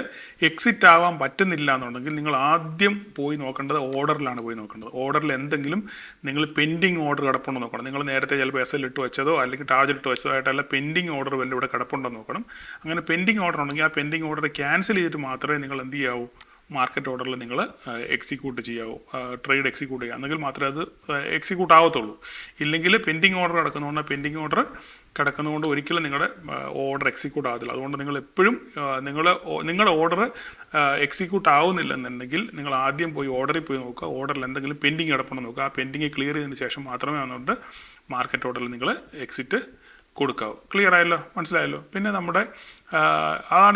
എക്സിറ്റ് ആവാൻ പറ്റുന്നില്ല എന്നുണ്ടെങ്കിൽ നിങ്ങൾ ആദ്യം പോയി നോക്കേണ്ടത് ഓർഡറിലാണ് പോയി നോക്കേണ്ടത്. ഓർഡറിൽ എന്തെങ്കിലും നിങ്ങൾ പെൻഡിങ് ഓർഡർ കിടപ്പുണ്ടോ നോക്കണം. നിങ്ങൾ നേരത്തെ ചിലപ്പോൾ SL ഇട്ട് വെച്ചതോ അല്ലെങ്കിൽ ടാർഗറ്റ് ഇട്ട് വെച്ചതോ ആയിട്ടല്ല പെൻഡിങ് ഓർഡർ വല്ല ഇവിടെ കിടപ്പുണ്ടോ നോക്കണം. അങ്ങനെ പെൻഡിങ് ഓർഡർ ഉണ്ടെങ്കിൽ ആ പെൻഡിങ് ഓർഡർ ക്യാൻസൽ ചെയ്തിട്ട് മാത്രമേ നിങ്ങൾ എന്ത് ചെയ്യാവൂ, മാർക്കറ്റ് ഓർഡറിൽ നിങ്ങൾ എക്സിക്യൂട്ട് ചെയ്യാവൂ, ട്രേഡ് എക്സിക്യൂട്ട് ചെയ്യുക, എന്നെങ്കിൽ മാത്രമേ അത് എക്സിക്യൂട്ട് ആവത്തുള്ളൂ. ഇല്ലെങ്കിൽ പെൻഡിങ് ഓർഡർ കിടക്കുന്നതുകൊണ്ട് ഒരിക്കലും നിങ്ങളുടെ ഓർഡർ എക്സിക്യൂട്ട് ആകത്തില്ല. അതുകൊണ്ട് നിങ്ങൾ എപ്പോഴും നിങ്ങളുടെ ഓർഡർ എക്സിക്യൂട്ട് ആവുന്നില്ലെന്നുണ്ടെങ്കിൽ നിങ്ങൾ ആദ്യം പോയി ഓർഡറിൽ പോയി നോക്കുക, ഓർഡറിൽ എന്തെങ്കിലും പെൻഡിങ് കിടപ്പുണ്ടോ നോക്കുക. ആ പെൻഡിങ് ക്ലിയർ ചെയ്തതിന് ശേഷം മാത്രമേ അതുകൊണ്ട് മാർക്കറ്റ് ഓർഡറിൽ നിങ്ങൾ എക്സിറ്റ് കൊടുക്കാവൂ. ക്ലിയർ ആയല്ലോ, മനസ്സിലായല്ലോ. പിന്നെ നമ്മുടെ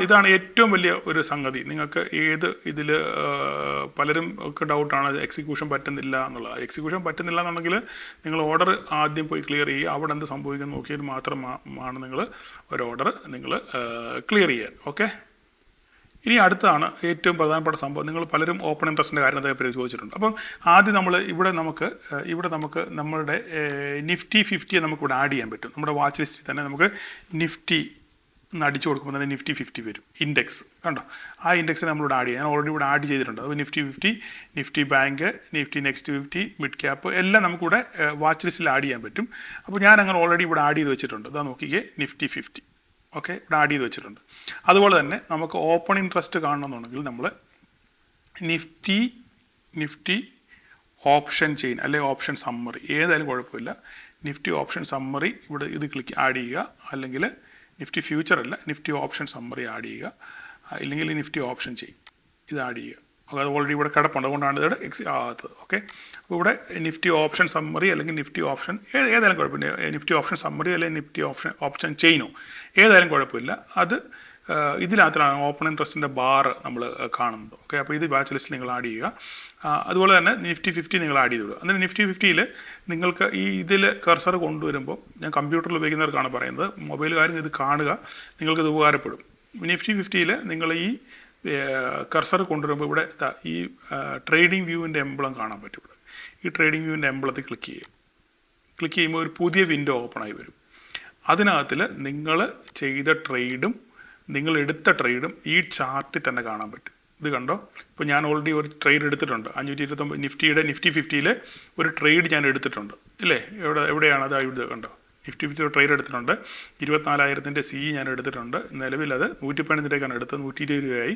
ഇതാണ് ഏറ്റവും വലിയ ഒരു സംഗതി. നിങ്ങൾക്ക് ഇതിൽ പലരും ഒക്കെ ഡൗട്ടാണ് എക്സിക്യൂഷൻ പറ്റുന്നില്ല എന്നുള്ളത്. എക്സിക്യൂഷൻ പറ്റുന്നില്ല എന്നുണ്ടെങ്കിൽ നിങ്ങൾ ഓർഡർ ആദ്യം പോയി ക്ലിയർ ചെയ്യുക, അവിടെ എന്ത് സംഭവിക്കുന്നു നോക്കിയാൽ മാത്രമാണ് നിങ്ങൾ ഒരു ഓർഡർ നിങ്ങൾ ക്ലിയർ ചെയ്യാൻ. ഓക്കെ, ഇനി അടുത്താണ് ഏറ്റവും പ്രധാനപ്പെട്ട സംഭവം. നിങ്ങൾ പലരും ഓപ്പൺ ഇൻട്രസ്റ്റിൻ്റെ കാര്യം അതേപ്പറ്റി ചോദിച്ചിട്ടുണ്ട്. അപ്പം ആദ്യം ഇവിടെ നമുക്ക് നമ്മളുടെ നിഫ്റ്റി 50 നമുക്കിവിടെ ആഡ് ചെയ്യാൻ പറ്റും. നമ്മുടെ വാച്ച് ലിസ്റ്റിൽ തന്നെ നമുക്ക് നിഫ്റ്റി അടിച്ചു കൊടുക്കുമ്പോൾ തന്നെ നിഫ്റ്റി 50 വരും, ഇൻഡെക്സ് കണ്ടോ. ആ ഇൻഡെക്സ് നമ്മളിവിടെ ആഡ് ചെയ്യാൻ ഓൾറെഡി ഇവിടെ ആഡ് ചെയ്തിട്ടുണ്ട്. അപ്പോൾ Nifty 50, Nifty bank, Nifty next 50, mid cap എല്ലാം നമുക്കിവിടെ വാച്ച് ലിസ്റ്റിൽ ആഡ് ചെയ്യാൻ പറ്റും. അപ്പോൾ ഞാൻ അങ്ങനെ ഓൾറെഡി ഇവിടെ ആഡ് ചെയ്ത് വെച്ചിട്ടുണ്ട്. അതാ നോക്കിക്കേ, നിഫ്റ്റി 50 ഓക്കെ ഇവിടെ ആഡ് ചെയ്ത് വെച്ചിട്ടുണ്ട്. അതുപോലെ തന്നെ നമുക്ക് ഓപ്പൺ ഇൻട്രസ്റ്റ് കാണണമെന്നുണ്ടെങ്കിൽ നമ്മൾ നിഫ്റ്റി ഓപ്ഷൻ ചെയിൻ അല്ലെങ്കിൽ ഓപ്ഷൻ സമ്മറി ഏതായാലും കുഴപ്പമില്ല. നിഫ്റ്റി ഓപ്ഷൻ സമ്മറി ഇവിടെ ഇത് ക്ലിക്ക് ആഡ് ചെയ്യുക, അല്ലെങ്കിൽ നിഫ്റ്റി ഫ്യൂച്ചർ അല്ല, നിഫ്റ്റി ഓപ്ഷൻ സമ്മറി ആഡ് ചെയ്യുക, ഇല്ലെങ്കിൽ നിഫ്റ്റി ഓപ്ഷൻ ചെയിൻ ഇത് ആഡ് ചെയ്യുക. അത് ഓൾറെഡി ഇവിടെ കിടപ്പുണ്ട്, അതുകൊണ്ടാണ് ഇത് ആകാത്തത്. ഓക്കെ, അപ്പോൾ ഇവിടെ നിഫ്റ്റി ഓപ്ഷൻ സമ്മറി അല്ലെങ്കിൽ നിഫ്റ്റി ഓപ്ഷൻ ഏതായാലും കുഴപ്പമില്ല. നിഫ്റ്റി ഓപ്ഷൻ സമ്മറി അല്ലെങ്കിൽ നിഫ്റ്റി ഓപ്ഷൻ ചെയിനോ ഏതായാലും കുഴപ്പമില്ല. അത് ഇതിനകത്താണ് ഓപ്പൺ ഇൻട്രസ്റ്റിൻ്റെ ബാറ് നമ്മൾ കാണുന്നത്. ഓക്കെ, അപ്പോൾ ഇത് ബാച്ച് ലിസ്റ്റ് നിങ്ങൾ ആഡ് ചെയ്യുക. അതുപോലെ തന്നെ നിഫ്റ്റി 50 നിങ്ങൾ ആഡ് ചെയ്ത് വിടുക. എന്നിട്ട് നിഫ്റ്റി 50 നിങ്ങൾക്ക് ഇതിൽ കർസർ കൊണ്ടുവരുമ്പോൾ, ഞാൻ കമ്പ്യൂട്ടറിൽ ഉപയോഗിക്കുന്നവർക്കാണ് പറയുന്നത്, മൊബൈലുകാരും ഇത് കാണുക, നിങ്ങൾക്കിത് ഉപകാരപ്പെടും. നിഫ്റ്റി 50 നിങ്ങൾ ഈ കർസർ കൊണ്ടുവരുമ്പോൾ ഇവിടെ ഈ ട്രേഡിംഗ് വ്യൂവിൻ്റെ എംബ്ലം കാണാൻ പറ്റും. ഇവിടെ ഈ ട്രേഡിംഗ് വ്യൂവിൻ്റെ എംബ്ലത്തിൽ ക്ലിക്ക് ചെയ്യുമ്പോൾ ഒരു പുതിയ വിൻഡോ ഓപ്പണായി വരും. അതിനകത്തിൽ നിങ്ങൾ ചെയ്ത ട്രേഡും നിങ്ങൾ എടുത്ത ട്രേഡും ഈ ചാർട്ടിൽ തന്നെ കാണാൻ പറ്റും. ഇത് കണ്ടോ, ഇപ്പോൾ ഞാൻ ഓൾറെഡി ഒരു ട്രേഡ് എടുത്തിട്ടുണ്ട്. 529 നിഫ്റ്റി 50 ഒരു ട്രേഡ് ഞാൻ എടുത്തിട്ടുണ്ട് ഇല്ലേ. എവിടെയാണ് അത്? ഇത് കണ്ടോ, നിഫ്റ്റി 50 ട്രേഡ് എടുത്തിട്ടുണ്ട്. 24,000 സി ഞാൻ എടുത്തിട്ടുണ്ട്. നിലവിൽ അത് 112 എടുത്തത്, 120 രൂപയായി.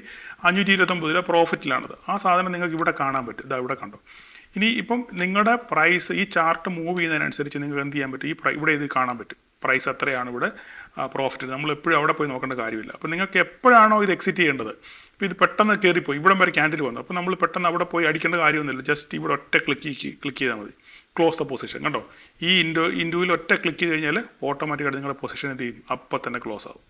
529 രൂപ പ്രോഫിറ്റിലാണത്. ആ സാധനം നിങ്ങൾക്ക് ഇവിടെ കാണാൻ പറ്റും. ഇതാ ഇവിടെ കണ്ടോ. ഇനി ഇപ്പം നിങ്ങളുടെ പ്രൈസ് ഈ ചാർട്ട് മൂവ് ചെയ്യുന്നതിനനുസരിച്ച് നിങ്ങൾക്ക് എന്ത് ചെയ്യാൻ പറ്റും, ഇവിടെ ഇത് കാണാൻ പറ്റും. പ്രൈസ് എത്രയാണ് ഇവിടെ പ്രോഫിറ്റ്. നമ്മൾ എപ്പോഴും അവിടെ പോയി നോക്കേണ്ട കാര്യമില്ല. അപ്പോൾ നിങ്ങൾക്ക് എപ്പോഴാണോ ഇത് എക്സിറ്റ് ചെയ്യേണ്ടത്, ഇപ്പോൾ ഇത് പെട്ടെന്ന് കയറിപ്പോയി ഇവിടം വരെ ക്യാൻഡിൽ വന്നു, അപ്പോൾ നമ്മൾ പെട്ടെന്ന് അവിടെ പോയി അടിക്കേണ്ട കാര്യമൊന്നുമില്ല. ജസ്റ്റ് ഇവിടെ ഒറ്റ ക്ലിക്ക് ചെയ്താൽ മതി. Close the position. കണ്ടോ, ഈ ഇൻഡുവിൽ ഒറ്റ ക്ലിക്ക് ചെയ്ത് കഴിഞ്ഞാൽ ഓട്ടോമാറ്റിക്കായിട്ട് നിങ്ങളുടെ പൊസിഷൻ എന്ത് ചെയ്യും, അപ്പം തന്നെ ക്ലോസ് ആവും.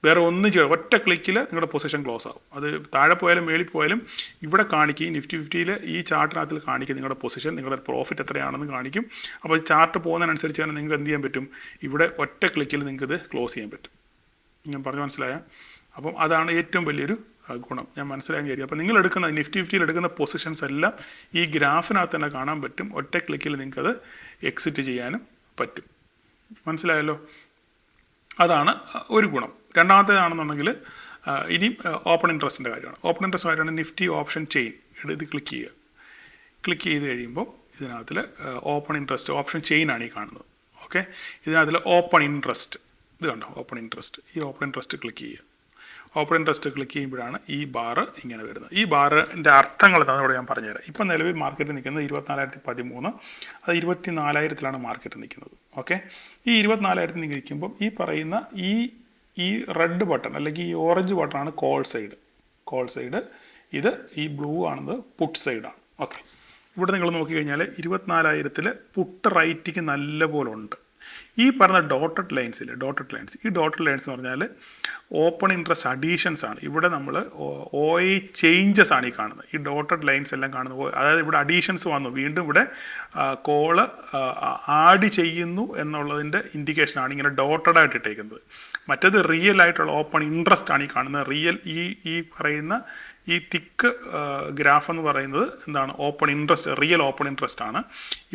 വേറെ ഒന്നും ചെയ്യും, ഒറ്റ ക്ലിക്കിൽ നിങ്ങളുടെ പൊസിഷൻ ക്ലോസ് ആവും. അത് താഴെ പോയാലും മേളിൽ പോയാലും ഇവിടെ കാണിക്കും. നിഫ്റ്റി 50 ഈ ചാർട്ടിനകത്തിൽ കാണിക്കും നിങ്ങളുടെ പൊസിഷൻ, നിങ്ങളുടെ പ്രോഫിറ്റ് എത്രയാണെന്ന് കാണിക്കും. അപ്പോൾ ഈ ചാർട്ട് പോകുന്നതിനനുസരിച്ച് തന്നെ നിങ്ങൾക്ക് എന്ത് ചെയ്യാൻ പറ്റും, ഇവിടെ ഒറ്റ ക്ലിക്കിൽ നിങ്ങൾക്ക് ഇത് ക്ലോസ് ചെയ്യാൻ പറ്റും. ഞാൻ പറഞ്ഞു മനസ്സിലായ? അപ്പം അതാണ് ഏറ്റവും വലിയൊരു ഗുണം. ഞാൻ മനസ്സിലാക്കി വിചാരിക്കും. അപ്പോൾ നിങ്ങൾ എടുക്കുന്ന നിഫ്റ്റി 50 എടുക്കുന്ന പൊസിഷൻസ് എല്ലാം ഈ ഗ്രാഫിനകത്ത് തന്നെ കാണാൻ പറ്റും. ഒറ്റ ക്ലിക്കിൽ നിങ്ങൾക്കത് എക്സിറ്റ് ചെയ്യാനും പറ്റും. മനസ്സിലായല്ലോ? അതാണ് ഒരു ഗുണം. രണ്ടാമത്തേതാണെന്നുണ്ടെങ്കിൽ ഇനി ഓപ്പൺ ഇൻട്രസ്റ്റിൻ്റെ കാര്യമാണ്. ഓപ്പൺ ഇൻട്രസ്റ്റ് കാര്യമാണ് നിഫ്റ്റി ഓപ്ഷൻ ചെയിൻ. ഇത് ക്ലിക്ക് ചെയ്യുക. ക്ലിക്ക് ചെയ്ത് കഴിയുമ്പോൾ ഇതിനകത്തിൽ ഓപ്പൺ ഇൻട്രസ്റ്റ് ഓപ്ഷൻ ചെയിനാണ് ഈ കാണുന്നത്. ഓക്കെ, ഇതിനകത്തിൽ ഓപ്പൺ ഇൻട്രസ്റ്റ് ഇത് കണ്ടോ, ഓപ്പൺ ഇൻട്രസ്റ്റ്. ഈ ഓപ്പൺ ഇൻട്രസ്റ്റ് ക്ലിക്ക് ചെയ്യുക. ഓപ്പൺ ഇൻട്രസ്റ്റ് ക്ലിക്ക് ചെയ്യുമ്പോഴാണ് ഈ ബാറ് ഇങ്ങനെ വരുന്നത്. ഈ ബാറിൻ്റെ അർത്ഥങ്ങൾ ഇവിടെ ഞാൻ പറഞ്ഞുതരാം. ഇപ്പം നിലവിൽ മാർക്കറ്റ് നിൽക്കുന്നത് 24,013, അത് 24,000 മാർക്കറ്റ് നിൽക്കുന്നത്. ഓക്കെ, ഈ 24,000 നിൽക്കുമ്പം ഈ പറയുന്ന ഈ റെഡ് ബട്ടൺ അല്ലെങ്കിൽ ഈ ഓറഞ്ച് ബട്ടണാണ് കോൾ സൈഡ്. ഇത് ഈ ബ്ലൂ ആണെന്നത് പുട്ട് സൈഡാണ്. ഓക്കെ, ഇവിടെ നിങ്ങൾ നോക്കിക്കഴിഞ്ഞാൽ 24,000 പുട്ട് റൈറ്റിക്ക് നല്ല പോലെ ഉണ്ട്. ഈ പറഞ്ഞ ഡോട്ടഡ് ലൈൻസ്, ഈ ഡോട്ടഡ് ലൈൻസ് എന്ന് പറഞ്ഞാൽ ഓപ്പൺ ഇൻട്രസ്റ്റ് അഡീഷൻസ് ആണ്. ഇവിടെ നമ്മൾ OI ചേഞ്ചസ് ആണ് ഈ കാണുന്നത്. ഈ ഡോട്ടഡ് ലൈൻസ് എല്ലാം കാണുന്നത്, അതായത് ഇവിടെ അഡീഷൻസ് വന്നു, വീണ്ടും ഇവിടെ കോള് ആഡ് ചെയ്യുന്നു എന്നുള്ളതിൻ്റെ ഇൻഡിക്കേഷനാണ് ഇങ്ങനെ ഡോട്ടഡ് ആയിട്ട് ഇട്ടേക്കുന്നത്. മറ്റേത് റിയൽ ആയിട്ടുള്ള ഓപ്പൺ ഇൻട്രസ്റ്റ് ആണ് ഈ കാണുന്നത്. ഈ പറയുന്ന ഈ തിക്ക് ഗ്രാഫ് എന്ന് പറയുന്നത് എന്താണ്, റിയൽ ഓപ്പൺ ഇൻട്രസ്റ്റ് ആണ്.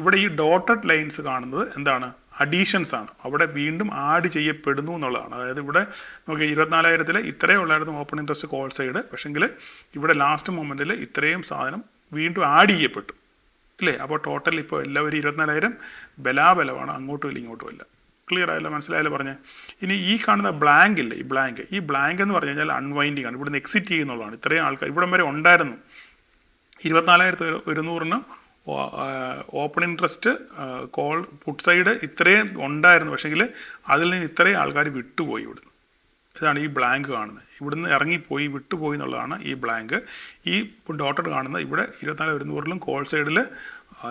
ഇവിടെ ഈ ഡോട്ടഡ് ലൈൻസ് കാണുന്നത് എന്താണ്, അഡീഷൻസ് ആണ്. അവിടെ വീണ്ടും ആഡ് ചെയ്യപ്പെടുന്നു എന്നുള്ളതാണ്. അതായത് ഇവിടെ നോക്കി 24,000 ഇത്രയും ഉള്ളായിരുന്നു ഓപ്പൺ ഇൻട്രസ്റ്റ് കോൾ സൈഡ്, പക്ഷെങ്കിൽ ഇവിടെ ലാസ്റ്റ് മൊമെൻറ്റിൽ ഇത്രയും സാധനം വീണ്ടും ആഡ് ചെയ്യപ്പെട്ടു അല്ലേ. അപ്പോൾ ടോട്ടൽ ഇപ്പോൾ എല്ലാവരും 24,000 ബലാബലമാണ്, അങ്ങോട്ടും ഇല്ല ഇങ്ങോട്ടും ഇല്ല. ക്ലിയർ ആയല്ലോ, മനസ്സിലായാലും പറഞ്ഞേ. ഇനി ഈ കാണുന്ന ബ്ലാങ്ക് ഇല്ലേ, ഈ ബ്ലാങ്ക് എന്ന് പറഞ്ഞു കഴിഞ്ഞാൽ അൺവൈൻഡിങ് ആണ്. ഇവിടുന്ന് എക്സിറ്റ് ചെയ്യുന്നുള്ളതാണ്. ഇത്രയും ആൾക്കാർ ഇവിടം വരെ ഉണ്ടായിരുന്നു. 24,100 open interest call put side ഇത്രയും ഉണ്ടായിരുന്നു, പക്ഷേങ്കിൽ അതിൽ നിന്ന് ഇത്രയും ആൾക്കാർ വിട്ടുപോയി ഇവിടുന്ന്. ഇതാണ് ഈ ബ്ലാങ്ക് കാണുന്നത്. ഇവിടുന്ന് ഇറങ്ങിപ്പോയി വിട്ടുപോയി എന്നുള്ളതാണ് ഈ ബ്ലാങ്ക്. ഈ ഡോട്ടഡ് കാണുന്നത് ഇവിടെ 24,100 കോൾ സൈഡിൽ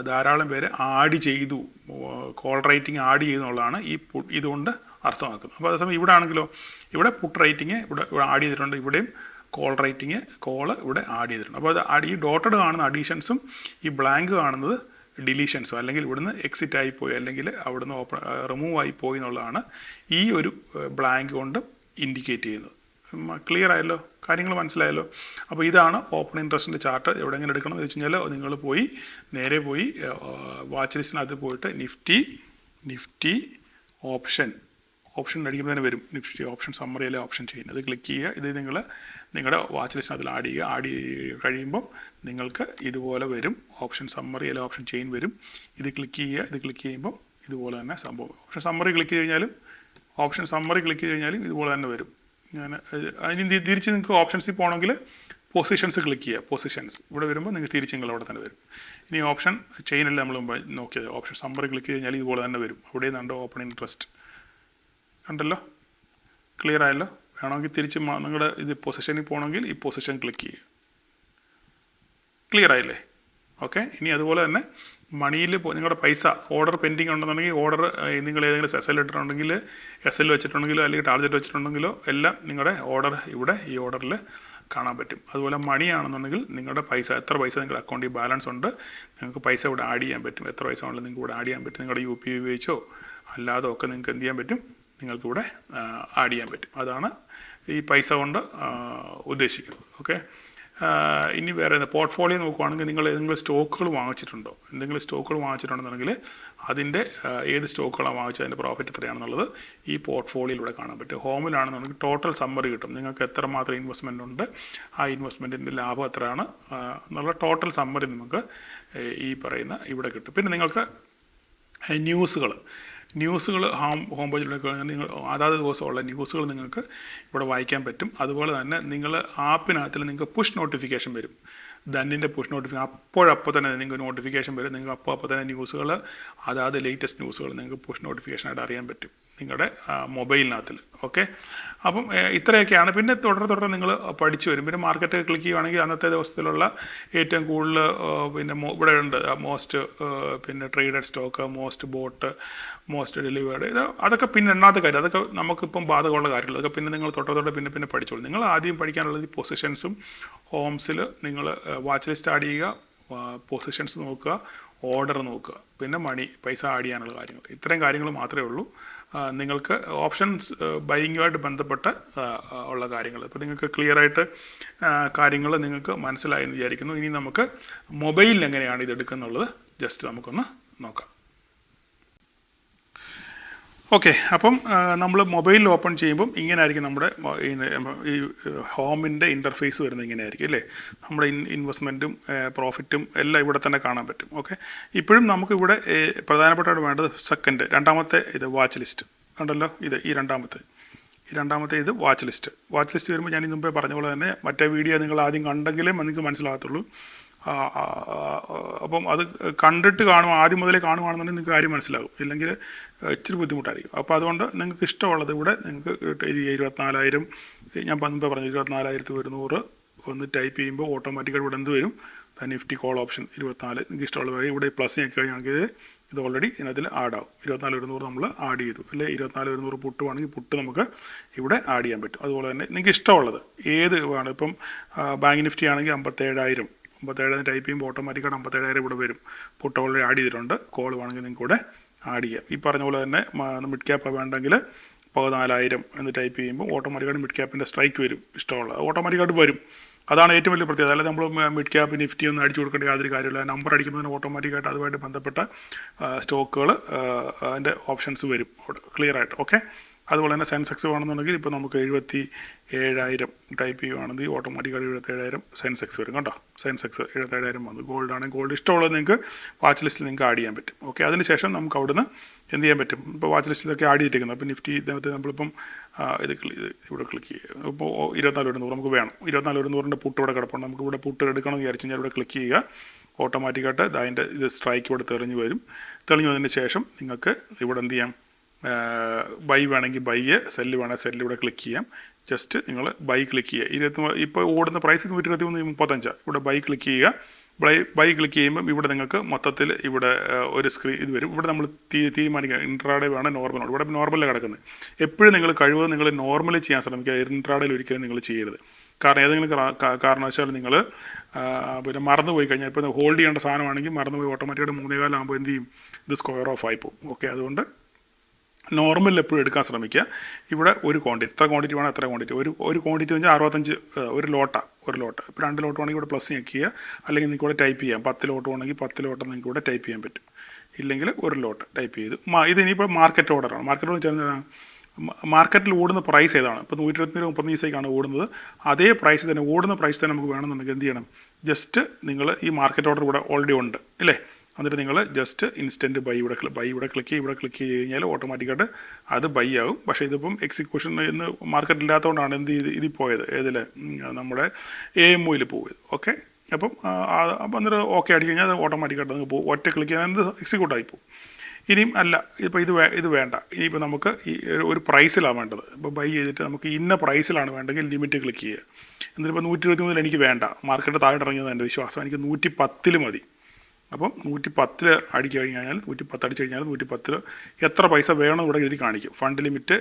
ധാരാളം പേര് ആഡ് ചെയ്തു, കോൾ റേറ്റിംഗ് ആഡ് ചെയ്തു എന്നുള്ളതാണ് ഇതുകൊണ്ട് അർത്ഥമാക്കുന്നത്. അപ്പോൾ അതേസമയം ഇവിടെ ആണെങ്കിലോ, ഇവിടെ പുട്ട് റേറ്റിംഗ് ഇവിടെ ആഡ് ചെയ്തിട്ടുണ്ട്, ഇവിടെയും കോൾ റേറ്റിംഗ് ഇവിടെ ആഡ് ചെയ്തിട്ടുണ്ട്. അപ്പോൾ അത് ഈ ഡോട്ടഡ് കാണുന്ന അഡീഷൻസും ഈ ബ്ലാങ്ക് കാണുന്നത് ഡിലീഷൻസും, അല്ലെങ്കിൽ ഇവിടുന്ന് എക്സിറ്റ് ആയിപ്പോയി അല്ലെങ്കിൽ അവിടുന്ന് റിമൂവ് ആയിപ്പോയി എന്നുള്ളതാണ് ഈ ഒരു ബ്ലാങ്ക് കൊണ്ട് ഇൻഡിക്കേറ്റ് ചെയ്യുന്നത്. ക്ലിയർ ആയല്ലോ, കാര്യങ്ങൾ മനസ്സിലായല്ലോ. അപ്പോൾ ഇതാണ് ഓപ്പൺ ഇൻട്രസ്റ്റിൻ്റെ ചാർട്ട്. എവിടെ എങ്ങനെ എടുക്കണം എന്ന് വെച്ച് കഴിഞ്ഞാൽ നിങ്ങൾ നേരെ പോയി വാച്ച് ലിസ്റ്റിനകത്ത് പോയിട്ട് നിഫ്റ്റി ഓപ്ഷൻ അടിക്കുമ്പോൾ തന്നെ വരും. നിഫ്റ്റി ഓപ്ഷൻ സമ്മറി അല്ലെ ഓപ്ഷൻ ചെയിൻ, അത് ക്ലിക്ക് ചെയ്യുക. ഇത് നിങ്ങളുടെ വാച്ച് ലിസ്റ്റിനകത്തിൽ ആഡ് ചെയ്യുക. കഴിയുമ്പോൾ നിങ്ങൾക്ക് ഇതുപോലെ വരും, ഓപ്ഷൻ സമ്മറി അല്ലെ ഓപ്ഷൻ ചെയിൻ വരും. ഇത് ക്ലിക്ക് ചെയ്യുമ്പോൾ ഇതുപോലെ തന്നെ സംഭവം. ഓപ്ഷൻ സമ്മറി ക്ലിക്ക് ചെയ്ത് കഴിഞ്ഞാലും ഇതുപോലെ തന്നെ വരും. അതിന് തിരിച്ച് നിങ്ങൾക്ക് ഓപ്ഷൻസിൽ പോകണമെങ്കിൽ പൊസിഷൻസ് ക്ലിക്ക് ചെയ്യുക. പൊസിഷൻസ് ഇവിടെ വരുമ്പോൾ നിങ്ങൾക്ക് തിരിച്ച് നിങ്ങൾ അവിടെ തന്നെ വരും. ഇനി ഓപ്ഷൻ ചെയിനല്ല നമ്മൾ മുമ്പ് നോക്കിയത്, ഓപ്ഷൻ സമ്മറി ക്ലിക്ക് ചെയ്ത് കഴിഞ്ഞാൽ ഇതുപോലെ തന്നെ വരും. അവിടെ നിന്നുണ്ട് ഓപ്പൺ ഇൻട്രസ്റ്റ് കണ്ടല്ലോ. ക്ലിയർ ആയല്ലോ. വേണമെങ്കിൽ തിരിച്ച് നിങ്ങളുടെ ഇത് പൊസിഷനിൽ പോകണമെങ്കിൽ ഈ പൊസിഷൻ ക്ലിക്ക് ചെയ്യുക. ക്ലിയർ ആയില്ലേ? ഓക്കെ. ഇനി അതുപോലെ തന്നെ മണിയിൽ നിങ്ങളുടെ പൈസ ഓർഡർ പെൻഡിങ് ഉണ്ടെന്നുണ്ടെങ്കിൽ ഓർഡർ നിങ്ങൾ ഏതെങ്കിലും SL ഇട്ടിട്ടുണ്ടെങ്കിൽ SL വെച്ചിട്ടുണ്ടെങ്കിലോ അല്ലെങ്കിൽ ടാർജറ്റ് വെച്ചിട്ടുണ്ടെങ്കിലോ എല്ലാം നിങ്ങളുടെ ഓർഡർ ഇവിടെ ഈ ഓർഡറിൽ കാണാൻ പറ്റും. അതുപോലെ മണിയാണെന്നുണ്ടെങ്കിൽ നിങ്ങളുടെ എത്ര പൈസ നിങ്ങളുടെ അക്കൗണ്ടിൽ ബാലൻസ് ഉണ്ട്, നിങ്ങൾക്ക് പൈസ ഇവിടെ ആഡ് ചെയ്യാൻ പറ്റും. എത്ര പൈസ ഉണ്ടെങ്കിൽ നിങ്ങൾക്ക് ഇവിടെ ആഡ് ചെയ്യാൻ പറ്റും. നിങ്ങളുടെ UPI ഉപയോഗിച്ചോ അല്ലാതെ ഒക്കെ നിങ്ങൾക്ക് എന്ത് ചെയ്യാൻ പറ്റും, നിങ്ങൾക്കിവിടെ ആഡ് ചെയ്യാൻ പറ്റും. അതാണ് ഈ പൈസ കൊണ്ട് ഉദ്ദേശിക്കുന്നത്. ഓക്കെ. ഇനി വേറെ പോർട്ട്ഫോളിയോ നോക്കുവാണെങ്കിൽ നിങ്ങൾ ഏതെങ്കിലും സ്റ്റോക്കുകൾ വാങ്ങിച്ചിട്ടുണ്ടോ, വാങ്ങിച്ചിട്ടുണ്ടെന്നുണ്ടെങ്കിൽ അതിൻ്റെ ഏത് സ്റ്റോക്കുകളാണ് വാങ്ങിച്ചത്, അതിൻ്റെ പ്രോഫിറ്റ് എത്രയാണെന്നുള്ളത് ഈ പോർട്ട്ഫോളിയോയിലൂടെ കാണാൻ പറ്റും. ഹോമിലാണെന്നുണ്ടെങ്കിൽ ടോട്ടൽ സമ്മറി കിട്ടും, നിങ്ങൾക്ക് എത്രമാത്രം ഇൻവെസ്റ്റ്മെൻ്റ് ഉണ്ട്, ആ ഇൻവെസ്റ്റ്മെൻറ്റിൻ്റെ ലാഭം എത്രയാണ് എന്നുള്ള ടോട്ടൽ സമ്മറി നമുക്ക് ഈ പറയുന്ന ഇവിടെ കിട്ടും. പിന്നെ നിങ്ങൾക്ക് ന്യൂസുകൾ ഹോം പേജിലൊക്കെ നിങ്ങൾ അതാത് ദിവസമുള്ള ന്യൂസുകൾ നിങ്ങൾക്ക് ഇവിടെ വായിക്കാൻ പറ്റും. അതുപോലെ തന്നെ നിങ്ങൾ ആപ്പിനകത്തിൽ നിങ്ങൾക്ക് പുഷ് നോട്ടിഫിക്കേഷൻ വരും. ദന്നിൻ്റെ പുഷ് നോട്ടിഫിക്കേഷൻ അപ്പോൾ തന്നെ നിങ്ങൾക്ക് നോട്ടിഫിക്കേഷൻ വരും. നിങ്ങൾക്ക് അപ്പോൾ തന്നെ ന്യൂസുകൾ അതാത് ലേറ്റസ്റ്റ് ന്യൂസുകൾ നിങ്ങൾക്ക് പുഷ് നോട്ടിഫിക്കേഷനായിട്ട് അറിയാൻ പറ്റും നിങ്ങളുടെ മൊബൈലിനകത്തിൽ. ഓക്കെ, അപ്പം ഇത്രയൊക്കെയാണ്. പിന്നെ തുടരെ നിങ്ങൾ പഠിച്ചു വരും. പിന്നെ മാർക്കറ്റ് ക്ലിക്ക് ചെയ്യുകയാണെങ്കിൽ അന്നത്തെ ദിവസത്തിലുള്ള ഏറ്റവും കൂടുതൽ പിന്നെ ഇവിടെ ഉണ്ട് മോസ്റ്റ് പിന്നെ traded stock, most boat, most delivered, അതൊക്കെ പിന്നെ എണ്ണാത്ത കാര്യം. അതൊക്കെ നമുക്കിപ്പം ബാധകമുള്ള കാര്യങ്ങൾ. അതൊക്കെ പിന്നെ നിങ്ങൾ തൊട്ട പിന്നെ പഠിച്ചോളൂ. നിങ്ങൾ ആദ്യം പഠിക്കാനുള്ളത് ഈ പൊസിഷൻസും ഹോംസിൽ നിങ്ങൾ വാച്ച് ലിസ്റ്റ് ആഡ് ചെയ്യുക, പൊസിഷൻസ് നോക്കുക, ഓർഡർ നോക്കുക, പിന്നെ പൈസ ആഡ് ചെയ്യാനുള്ള കാര്യങ്ങൾ. ഇത്രയും കാര്യങ്ങൾ മാത്രമേ ഉള്ളൂ നിങ്ങൾക്ക് ഓപ്ഷൻസ് ബൈയിങ്ങുമായിട്ട് ബന്ധപ്പെട്ട ഉള്ള കാര്യങ്ങൾ. ഇപ്പോൾ നിങ്ങൾക്ക് ക്ലിയറായിട്ട് കാര്യങ്ങൾ നിങ്ങൾക്ക് മനസ്സിലായി എന്ന് വിചാരിക്കുന്നു. ഇനി നമുക്ക് മൊബൈലിൽ എങ്ങനെയാണ് ഇത് എടുക്കുന്നുള്ളത് ജസ്റ്റ് നമുക്കൊന്ന് നോക്കാം. ഓക്കെ, അപ്പം നമ്മൾ മൊബൈലിൽ ഓപ്പൺ ചെയ്യുമ്പം ഇങ്ങനെ ആയിരിക്കും നമ്മുടെ ഈ ഹോമിൻ്റെ ഇൻ്റർഫേസ് വരുന്നത്. ഇങ്ങനെ ആയിരിക്കും അല്ലേ. നമ്മുടെ ഇൻവെസ്റ്റ്മെൻറ്റും പ്രോഫിറ്റും എല്ലാം ഇവിടെ തന്നെ കാണാൻ പറ്റും. ഓക്കെ, ഇപ്പോഴും നമുക്കിവിടെ പ്രധാനപ്പെട്ടായിട്ട് വേണ്ടത് രണ്ടാമത്തെ ഇത് വാച്ച് ലിസ്റ്റ് കണ്ടല്ലോ. ഈ രണ്ടാമത്തെ ഇത് വാച്ച് ലിസ്റ്റ് വരുമ്പോൾ ഞാൻ മുമ്പേ പറഞ്ഞ പോലെ തന്നെ മറ്റേ വീഡിയോ നിങ്ങൾ ആദ്യം കണ്ടെങ്കിലേ നിങ്ങൾക്ക് മനസ്സിലാകത്തുള്ളൂ. അപ്പം അത് കണ്ടിട്ട് ആദ്യം മുതലേ കാണുകയാണെന്നുണ്ടെങ്കിൽ നിങ്ങൾക്ക് കാര്യം മനസ്സിലാകും. ഇല്ലെങ്കിൽ ഇച്ചിരി ബുദ്ധിമുട്ടായിരിക്കും. അപ്പോൾ അതുകൊണ്ട് നിങ്ങൾക്ക് ഇഷ്ടമുള്ളത് ഇവിടെ നിങ്ങൾക്ക് 24,000 ഞാൻ മുമ്പേ പറഞ്ഞു 24,100 ഒന്ന് ടൈപ്പ് ചെയ്യുമ്പോൾ ഓട്ടോമാറ്റിക്കായിട്ട് ഇവിടെ എന്ത് വരും, നിഫ്റ്റി കോൾ ഓപ്ഷൻ 24. നിങ്ങൾക്ക് ഇഷ്ടമുള്ള വഴി ഇവിടെ പ്ലസ് ഞെക്കി കഴിഞ്ഞാൽ ഇത് ഓൾറെഡി ഇതിനകത്തിൽ ആഡാവും. 24,100 നമ്മൾ ആഡ് ചെയ്തു അല്ലേ. 24,100 പുട്ട് വേണമെങ്കിൽ പുട്ട് നമുക്ക് ഇവിടെ ആഡ് ചെയ്യാൻ പറ്റും. അതുപോലെ തന്നെ നിങ്ങൾക്ക് ഇഷ്ടമുള്ളത് ഏത് വേണം. ഇപ്പം ബാങ്ക് നിഫ്റ്റി ആണെങ്കിൽ 57,000 ടൈപ്പ് ചെയ്യുമ്പോൾ ഓട്ടോമാറ്റിക്കായിട്ട് 57,000 ഇവിടെ വരും. പുട്ട് ഓൾറെഡി ആഡ് ചെയ്തിട്ടുണ്ട്. കോൾ വേണമെങ്കിൽ നിങ്ങൾക്ക് ഇവിടെ ആഡ് ചെയ്യാം. ഈ പറഞ്ഞ പോലെ തന്നെ മിഡ് ക്യാപ്പ് വേണ്ടെങ്കിൽ 14,000 എന്ന് ടൈപ്പ് ചെയ്യുമ്പോൾ ഓട്ടോമാറ്റിക്കായിട്ട് മിഡ് ക്യാപ്പിൻ്റെ സ്ട്രൈക്ക് വരും. ഇഷ്ടമുള്ളത് ഓട്ടോമാറ്റിക്കായിട്ട് വരും. അതാണ് ഏറ്റവും വലിയ പ്രത്യേകത. അല്ലാതെ നമ്മൾ മിഡ് ക്യാപ്പ് നിഫ്റ്റി ഒന്നും അടിച്ചു കൊടുക്കേണ്ട യാതൊരു കാര്യമില്ല. നമ്പർ അടിക്കുമ്പോൾ ഓട്ടോമാറ്റിക്കായിട്ട് അതുമായിട്ട് ബന്ധപ്പെട്ട സ്റ്റോക്കുകൾ അതിൻ്റെ ഓപ്ഷൻസ് വരും ക്ലിയറായിട്ട്. ഓക്കെ, അതുപോലെ തന്നെ സെൻസെക്സ് വേണമെന്നുണ്ടെങ്കിൽ ഇപ്പോൾ നമുക്ക് 77,000 ടൈപ്പ് ചെയ്യുകയാണെങ്കിൽ ഓട്ടോമാറ്റിക്കായിട്ട് 77,000 സെൻസെക്സ് വരും കേട്ടോ. സെൻസെക്സ് 77,000 വന്നു. ഗോൾഡാണെങ്കിൽ ഗോൾഡ് ഇഷ്ടമുള്ളത് നിങ്ങൾക്ക് വാച്ച് ലിസ്റ്റിൽ നിങ്ങൾക്ക് ആഡ് ചെയ്യാൻ പറ്റും. ഓക്കെ, അതിനുശേഷം നമുക്ക് അവിടുന്ന് എന്ത് ചെയ്യാൻ പറ്റും. ഇപ്പോൾ വാച്ച് ലിസ്റ്റിലൊക്കെ ആഡ് ചെയ്തിരിക്കുന്നത്. അപ്പോൾ നിഫ്റ്റി ഇതിനകത്ത് നമ്മളിപ്പം ഇവിടെ ക്ലിക്ക് ചെയ്യുക. ഇപ്പോൾ 24,100 നമുക്ക് വേണം. 24,100 പുട്ട് ഇവിടെ കിടപ്പുണ്ട്. നമുക്ക് ഇവിടെ പുട്ട് എടുക്കണമെന്ന് വിചാരിച്ചു കഴിഞ്ഞാൽ ഇവിടെ ക്ലിക്ക് ചെയ്യുക. ഓട്ടോമാറ്റിക്കായിട്ട് അതിൻ്റെ സ്ട്രൈക്ക് ഇവിടെ തെളിഞ്ഞു വരും. തെളിഞ്ഞു വന്നതിന് ശേഷം നിങ്ങൾക്ക് ഇവിടെ എന്ത് ചെയ്യാം, ബൈ വേണമെങ്കിൽ ബൈ, സെല്ല് വേണമെങ്കിൽ സെല്ല് ഇവിടെ ക്ലിക്ക് ചെയ്യാം. ജസ്റ്റ് നിങ്ങൾ ബൈ ക്ലിക്ക് ചെയ്യുക. ഇപ്പോൾ ഓടുന്ന പ്രൈസ് 123.35. ഇവിടെ ബൈ ക്ലിക്ക് ചെയ്യുക. ബൈ ക്ലിക്ക് ചെയ്യുമ്പം ഇവിടെ നിങ്ങൾക്ക് മൊത്തത്തിൽ ഇവിടെ ഒരു ഇത് വരും. ഇവിടെ നമ്മൾ തീരുമാനിക്കുക ഇൻട്രാഡേ വേണം നോർമൽ. ഇവിടെ നോർമലിൽ കിടക്കുന്നത്. എപ്പോഴും നിങ്ങൾ കഴിവത് നിങ്ങൾ നോർമലി ചെയ്യാൻ ശ്രമിക്കുക. ഇൻട്രാഡേയിൽ ഒരിക്കലും നിങ്ങൾ ചെയ്യരുത്. കാരണം ഏതെങ്കിലും കാരണവശാൽ നിങ്ങൾ പിന്നെ മറന്നുപോയി കഴിഞ്ഞാൽ, ഇപ്പോൾ ഹോൾഡ് ചെയ്യേണ്ട സാധനമാണെങ്കിൽ മറന്നുപോയി ഓട്ടോമാറ്റിക്കായിട്ട് 3.4 ആകുമ്പോൾ എന്ത് ചെയ്യും, ഇത് സ്ക്വയർ ഓഫ് ആയി പോകും. ഓക്കെ, അതുകൊണ്ട് നോർമലിൽ എപ്പോഴും എടുക്കാൻ ശ്രമിക്കുക. ഇവിടെ ഒരു ക്വാണ്ടിറ്റി, ഇത്ര ക്വാണ്ടിറ്റി വേണം അത്ര ക്വാണ്ടിറ്റി. ഒരു ക്വാണ്ടിറ്റി എന്ന് വെച്ചാൽ 65 ഒരു ലോട്ട്. ഇപ്പോൾ 2 ലോട്ട് വേണമെങ്കിൽ ഇവിടെ പ്ലസ് ഞെക്കുക. അല്ലെങ്കിൽ നിങ്ങൾക്ക് ഇവിടെ ടൈപ്പ് ചെയ്യാം. 10 ലോട്ട് വേണമെങ്കിൽ 10 ലോട്ട് നിങ്ങൾക്ക് ഇവിടെ ടൈപ്പ് ചെയ്യാൻ പറ്റും. ഇല്ലെങ്കിൽ ഒരു ലോട്ട് ടൈപ്പ് ചെയ്ത് ഇത് ഇനിയിപ്പോൾ മാർക്കറ്റ് ഓർഡറാണ്. മാർക്കറ്റ് ഓർഡർ വെച്ചാൽ മാർക്കറ്റിൽ ഓടുന്ന പ്രൈസ് ഏതാണ്. ഇപ്പോൾ 120-130 ദിവസത്തേക്കാണ് ഓടുന്നത്. അതേ പ്രൈസ് തന്നെ ഓടുന്ന പ്രൈസ് തന്നെ നമുക്ക് വേണമെന്നുണ്ടെങ്കിൽ എന്ത് ചെയ്യണം, ജസ്റ്റ് നിങ്ങൾ ഈ മാർക്കറ്റ് ഓർഡർ ഇവിടെ ഓൾറെഡി ഉണ്ട് അല്ലേ. എന്നിട്ട് നിങ്ങൾ ജസ്റ്റ് ഇൻസ്റ്റൻറ്റ് ബൈ ഇവിടെ ക്ലിക്ക് ചെയ്ത് കഴിഞ്ഞാൽ ഓട്ടോമാറ്റിക്കായിട്ട് അത് ബൈ ആകും. പക്ഷേ ഇതിപ്പം എക്സിക്യൂഷൻ ഇന്ന് മാർക്കറ്റ് ഇല്ലാത്തതുകൊണ്ടാണ് ഇതിൽ പോയത്, ഏതിൽ നമ്മുടെ AMOയിൽ പോയത്. ഓക്കെ, അപ്പം എന്നിട്ട് ഓക്കെ അടിച്ച് കഴിഞ്ഞാൽ അത് ഓട്ടോമാറ്റിക്കായിട്ട് നിങ്ങൾക്ക് പോകും. ഒറ്റ ക്ലിക്ക് ചെയ്യാൻ എക്സിക്യൂട്ടായി പോകും. ഇനിയും അല്ല, ഇപ്പോൾ ഇത് വേണ്ട. ഇനിയിപ്പോൾ നമുക്ക് ഈ ഒരു പ്രൈസിലാണ് വേണ്ടത്. ഇപ്പോൾ ബൈ ചെയ്തിട്ട് നമുക്ക് ഇന്ന പ്രൈസിലാണ് വേണ്ടെങ്കിൽ ലിമിറ്റ് ക്ലിക്ക് ചെയ്യുക. എന്നിട്ടിപ്പോൾ 123 എനിക്ക് വേണ്ട, മാർക്കറ്റ് താഴെ ഇറങ്ങിയത് എൻ്റെ വിശ്വാസം, എനിക്ക് 110 മതി. അപ്പം 110 അടിച്ചു കഴിഞ്ഞാൽ 110 അടിച്ചു കഴിഞ്ഞാൽ 110 എത്ര പൈസ വേണം ഇവിടെ എഴുതി കാണിക്കും. ഫണ്ട് ലിമിറ്റ്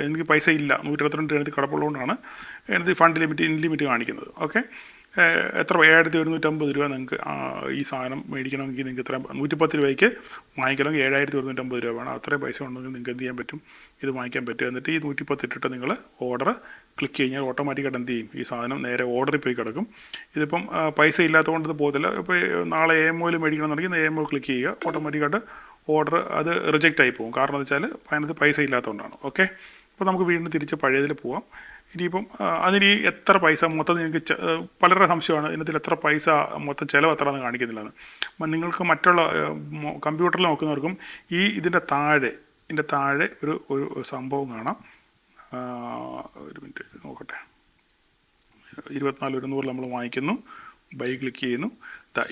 എനിക്ക് പൈസ ഇല്ല, 122 എഴുതി കിടപ്പുള്ളതുകൊണ്ടാണ് എനിക്ക് ഫണ്ട് ലിമിറ്റ് കാണിക്കുന്നത്. ഓക്കെ, എത്ര 7,150 രൂപ നിങ്ങൾക്ക് ഈ സാധനം മേടിക്കണമെങ്കിൽ നിങ്ങൾക്ക് ഇത്ര 110 രൂപയ്ക്ക് വാങ്ങിക്കണമെങ്കിൽ 7,150 രൂപ വേണം. അത്രയും പൈസ ഉണ്ടെങ്കിൽ നിങ്ങൾക്ക് എന്ത് ചെയ്യാൻ പറ്റും, ഇത് വാങ്ങിക്കാൻ പറ്റും. എന്നിട്ട് ഈ 110 ഇട്ടിട്ട് നിങ്ങൾ ഓർഡർ ക്ലിക്ക് കഴിഞ്ഞാൽ ഓട്ടോമാറ്റിക്കായിട്ട് എന്ത് ചെയ്യും, ഈ സാധനം നേരെ ഓർഡറിൽ പോയി കിടക്കും. ഇതിപ്പം പൈസ ഇല്ലാത്തതുകൊണ്ട് ഇത് പോകത്തില്ല. ഇപ്പോൾ നാളെ AMOയിൽ മേടിക്കണമെന്നുണ്ടെങ്കിൽ AMO ക്ലിക്ക് ചെയ്യുക, ഓട്ടോമാറ്റിക്കായിട്ട് ഓർഡർ അത് റിജക്റ്റ് ആയി പോകും. കാരണം എന്ന് വെച്ചാൽ അതിനകത്ത് പൈസ ഇല്ലാത്തതുകൊണ്ടാണ്. ഓക്കെ, അപ്പോൾ നമുക്ക് വീണ്ടും തിരിച്ച് പഴയതിൽ പോവാം. ഇനിയിപ്പം അതിന് എത്ര പൈസ മൊത്തം നിങ്ങൾക്ക് പലരുടെ സംശയമാണ് ഇതിനകത്തിൽ എത്ര പൈസ മൊത്തം ചിലവ് എത്ര എന്ന് കാണിക്കുന്നില്ലെന്ന്. നിങ്ങൾക്ക് മറ്റുള്ള കമ്പ്യൂട്ടറിൽ നോക്കുന്നവർക്കും ഇതിൻ്റെ താഴെ ഇതിൻ്റെ താഴെ ഒരു സംഭവം കാണാം. ഒരു മിനിറ്റ് നോക്കട്ടെ. 24,100 നമ്മൾ വാങ്ങിക്കുന്നു, ബൈ ക്ലിക്ക് ചെയ്യുന്നു.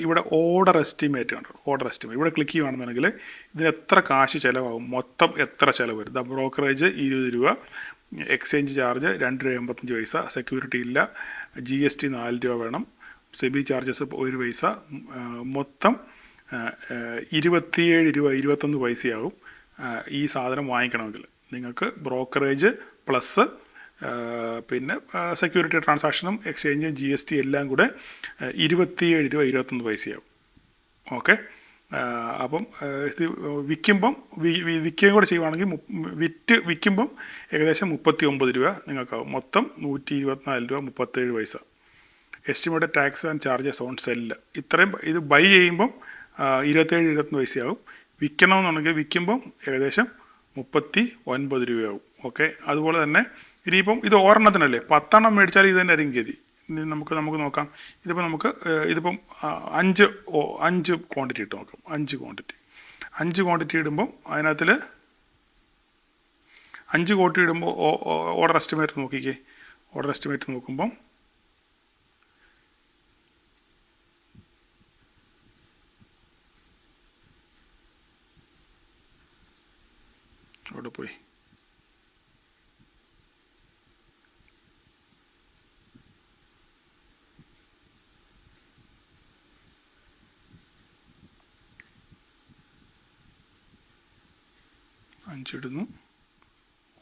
ഇവിടെ ഓർഡർ എസ്റ്റിമേറ്റ് കണ്ടോ, ഓർഡർ എസ്റ്റിമേറ്റ് ഇവിടെ ക്ലിക്ക് ചെയ്യുകയാണെന്നുണ്ടെങ്കിൽ ഇതിന് എത്ര കാശ് ചിലവാകും, മൊത്തം എത്ര ചിലവ് വരും. ബ്രോക്കറേജ് 20 രൂപ, എക്സ്ചേഞ്ച് ചാർജ് 2 രൂപ 85 പൈസ, സെക്യൂരിറ്റി ഇല്ല, GST 4 രൂപ വേണം, സെബി ചാർജസ് 1 പൈസ, മൊത്തം 27 രൂപ 21 പൈസയാകും ഈ സാധനം വാങ്ങിക്കണമെങ്കിൽ. നിങ്ങൾക്ക് ബ്രോക്കറേജ് പ്ലസ് പിന്നെ സെക്യൂരിറ്റി ട്രാൻസാക്ഷനും എക്സ്ചേഞ്ചും GST എല്ലാം കൂടെ 27 രൂപ 21 പൈസയാവും. ഓക്കെ, അപ്പം ഇത് വിൽക്കുമ്പം വിൽക്കുകയും കൂടെ ചെയ്യുവാണെങ്കിൽ വിൽക്കുമ്പം ഏകദേശം 39 രൂപ നിങ്ങൾക്കാവും. മൊത്തം 124 രൂപ 37 പൈസ. Estimated tax and charges on sell. ഇത്രയും ഇത് ബൈ ചെയ്യുമ്പം 27-21 പൈസയാവും. വിൽക്കണമെന്നുണ്ടെങ്കിൽ വിൽക്കുമ്പം ഏകദേശം 39 രൂപയാവും. ഓക്കെ, അതുപോലെ തന്നെ ഇനിയിപ്പം ഇത് ഒരെണ്ണത്തിനല്ലേ, 10 എണ്ണം മേടിച്ചാൽ ഇത് തന്നെ ആയിരിക്കും ഗതി. നമുക്ക് നോക്കാം. ഇതിപ്പം 5 ക്വാണ്ടിറ്റി ഇട്ട് നോക്കാം. 5 ക്വാണ്ടിറ്റി ഇടുമ്പം അതിനകത്തിൽ 5 ക്വാണ്ടിറ്റി ഇടുമ്പോൾ ഓർഡർ എസ്റ്റിമേറ്റ് നോക്കിക്കേ. ഓർഡർ എസ്റ്റിമേറ്റ് നോക്കുമ്പം അവിടെ പോയി അഞ്ചിടുന്നു.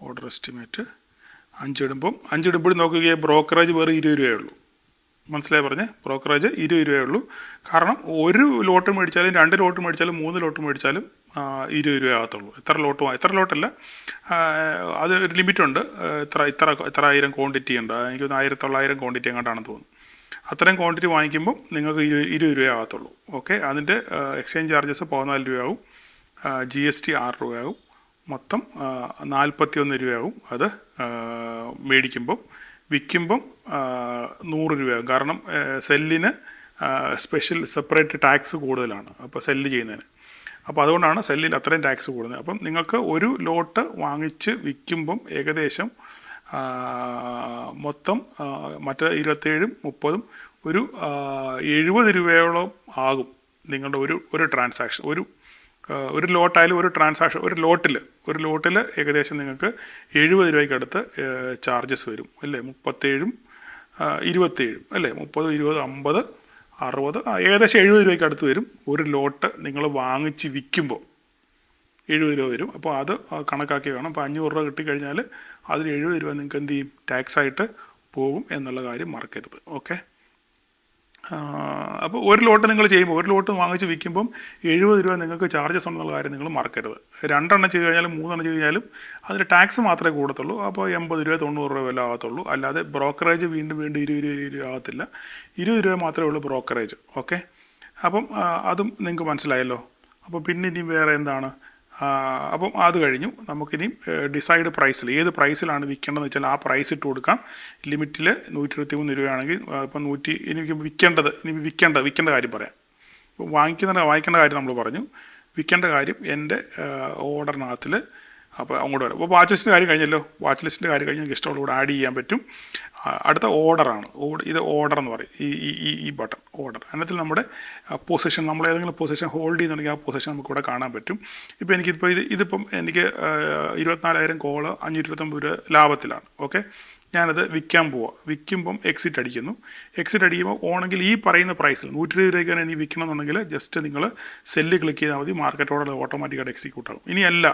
ഓർഡർ എസ്റ്റിമേറ്റ് 5 ഇടുമ്പോഴും നോക്കുകയാൽ ബ്രോക്കറേജ് വേറെ 20 രൂപയേ ഉള്ളൂ. മനസ്സിലായി പറഞ്ഞേ, ബ്രോക്കറേജ് 20 രൂപയേ ഉള്ളൂ. കാരണം ഒരു ലോട്ട് മേടിച്ചാലും 2 ലോട്ട് മേടിച്ചാലും 3 ലോട്ട് മേടിച്ചാലും 20 രൂപ ആകത്തുള്ളൂ. എത്ര ലോട്ടല്ല, അത് ഒരു ലിമിറ്റുണ്ട്. ഇത്ര ആയിരം ക്വാണ്ടിറ്റി ഉണ്ട്. എനിക്ക് 1900 ക്വാണ്ടിറ്റി എങ്ങോട്ടാണെന്ന് തോന്നുന്നു. അത്രയും ക്വാണ്ടിറ്റി വാങ്ങിക്കുമ്പം നിങ്ങൾക്ക് 20 രൂപ ആകത്തുള്ളൂ. ഓക്കെ, അതിൻ്റെ എക്സ്ചേഞ്ച് ചാർജസ് 14 രൂപയാകും, GST 6 രൂപയാകും, മൊത്തം 41 രൂപയാകും. അത് മേടിക്കുമ്പം. വിൽക്കുമ്പം 100 രൂപയാകും. കാരണം സെല്ലിന് സെപ്പറേറ്റ് ടാക്സ് കൂടുതലാണ് അപ്പോൾ സെല്ല് ചെയ്യുന്നതിന്. അപ്പോൾ അതുകൊണ്ടാണ് സെല്ലിൽ അത്രയും ടാക്സ് കൂടുന്നത്. അപ്പം നിങ്ങൾക്ക് ഒരു ലോട്ട് വാങ്ങിച്ച് വിൽക്കുമ്പം ഏകദേശം മൊത്തം മറ്റേ 27-ഉം 30-ഉം ഒരു 70 രൂപയോളം ആകും നിങ്ങളുടെ ഒരു ട്രാൻസാക്ഷൻ. ഒരു ലോട്ടായാലും ഒരു ട്രാൻസാക്ഷൻ ഒരു ലോട്ടിൽ ഏകദേശം നിങ്ങൾക്ക് 70 രൂപയ്ക്ക് അടുത്ത് ചാർജസ് വരും അല്ലേ. 37-ഉം 27-ഉം അല്ലേ, 30, 20, 50, 60, ഏകദേശം 70 രൂപയ്ക്ക് അടുത്ത് വരും. ഒരു ലോട്ട് നിങ്ങൾ വാങ്ങിച്ച് വിൽക്കുമ്പോൾ 70 രൂപ വരും. അപ്പോൾ അത് കണക്കാക്കി വേണം. അപ്പോൾ 500 രൂപ കിട്ടിക്കഴിഞ്ഞാൽ അതിൽ 70 രൂപ നിങ്ങൾക്ക് എന്ത് ചെയ്യും, ടാക്സായിട്ട് പോകും എന്നുള്ള കാര്യം മറക്കരുത്. ഓക്കെ, അപ്പോൾ ഒരു ലോട്ട് നിങ്ങൾ ചെയ്യുമ്പോൾ ഒരു ലോട്ട് വാങ്ങിച്ച് വിൽക്കുമ്പം 70 രൂപ നിങ്ങൾക്ക് ചാർജസ് ഉണ്ടെന്നുള്ള കാര്യം നിങ്ങൾ മറക്കരുത്. 2 എണ്ണം ചെയ്ത് കഴിഞ്ഞാലും 3 എണ്ണം ചെയ്ത് കഴിഞ്ഞാലും അതിന് ടാക്സ് മാത്രമേ കൂടത്തുള്ളൂ. അപ്പോൾ 80 രൂപ 90 രൂപ വല്ല ആകത്തുള്ളൂ. അല്ലാതെ ബ്രോക്കറേജ് വീണ്ടും 20 രൂപ ആകത്തില്ല. 20 രൂപ മാത്രമേ ഉള്ളൂ ബ്രോക്കറേജ്. ഓക്കെ, അപ്പം അതും നിങ്ങൾക്ക് മനസ്സിലായല്ലോ. അപ്പോൾ പിന്നെ ഇനിയും വേറെ എന്താണ്, അപ്പം അത് കഴിഞ്ഞു. നമുക്കിനിയും ഡിസൈഡ് പ്രൈസിൽ ഏത് പ്രൈസിലാണ് വിൽക്കേണ്ടതെന്ന് വെച്ചാൽ ആ പ്രൈസ് ഇട്ട് കൊടുക്കാം. ലിമിറ്റിൽ 123 രൂപയാണെങ്കിൽ ഇപ്പം ഇനി വിൽക്കേണ്ട കാര്യം പറയാം. ഇപ്പോൾ വാങ്ങിക്കേണ്ട കാര്യം നമ്മൾ പറഞ്ഞു. വിൽക്കേണ്ട കാര്യം എൻ്റെ ഓർഡറിനകത്തിൽ അപ്പോൾ അങ്ങോട്ട് വരാം. അപ്പോൾ വാച്ച് ലിസ്റ്റിൻ്റെ കാര്യം കഴിഞ്ഞല്ലോ. വാച്ച് ലിസ്റ്റിൻ്റെ കാര്യം കഴിഞ്ഞ് നിങ്ങൾക്ക് ഇഷ്ടമുള്ള കൂടെ ആഡ് ചെയ്യാൻ പറ്റും. അടുത്ത ഓർഡറാണ്. ഇത് ഓർഡർ എന്ന് പറയും. ഈ ബട്ടൺ ഓർഡർ. അതിനകത്തിൽ നമ്മുടെ പൊസിഷൻ, നമ്മൾ ഏതെങ്കിലും പൊസിഷൻ ഹോൾഡ് ചെയ്യുന്നുണ്ടെങ്കിൽ ആ പൊസിഷൻ നമുക്കിവിടെ കാണാൻ പറ്റും. ഇപ്പോൾ ഇതിപ്പം എനിക്ക് 24,000 കോള് 529 രൂപ ലാഭത്തിലാണ്. ഓക്കെ, ഞാനത് വിൽക്കാൻ പോവാം. വിൽക്കുമ്പം എക്സിറ്റ് അടിക്കുന്നു. എക്സിറ്റ് അടിക്കുമ്പോൾ ഓണെങ്കിൽ ഈ പറയുന്ന പ്രൈസിൽ 120 രൂപയ്ക്കാണ് ഇനി വിൽക്കണമെന്നുണ്ടെങ്കിൽ ജസ്റ്റ് നിങ്ങൾ സെല്ല് ക്ലിക്ക് ചെയ്താൽ മതി. മാർക്കറ്റ് ഓർഡർ ഓട്ടോമാറ്റിക്കായിട്ട് എക്സിക്യൂട്ട് ആകും. ഇനിയല്ല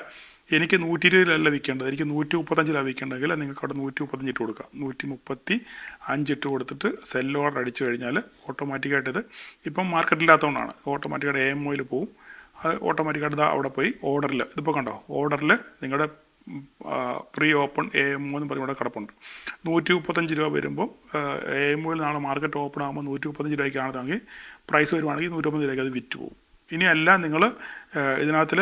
എനിക്ക് 120 വിൽക്കേണ്ടത്, എനിക്ക് 135 വിൽക്കേണ്ടതെങ്കിൽ നിങ്ങൾക്ക് അവിടെ 135 ഇട്ട് കൊടുക്കാം. 135 ഇട്ട് കൊടുത്തിട്ട് സെല്ല് ഓർഡർ അടിച്ചു കഴിഞ്ഞാൽ ഓട്ടോമാറ്റിക്കായിട്ട് ഇത് ഇപ്പം മാർക്കറ്റില്ലാത്തതുകൊണ്ടാണ് ഓട്ടോമാറ്റിക്കായിട്ട് AMOയിൽ പോവും. അത് ഓട്ടോമാറ്റിക്കായിട്ട് അവിടെ പോയി ഓർഡറിൽ ഇതിപ്പോൾ കണ്ടോ, ഓർഡറിൽ നിങ്ങളുടെ പ്രീ ഓപ്പൺ AMO എന്ന് പറഞ്ഞ് ഇവിടെ കിടപ്പുണ്ട്. 135 രൂപ വരുമ്പോൾ AMOയിൽ നാളെ മാർക്കറ്റ് ഓപ്പൺ ആകുമ്പോൾ 135 രൂപയ്ക്കാണെങ്കിൽ പ്രൈസ് വരുവാണെങ്കിൽ 135 രൂപയ്ക്ക് അത് വിറ്റ് പോകും. ഇനിയല്ല നിങ്ങൾ ഇതിനകത്തിൽ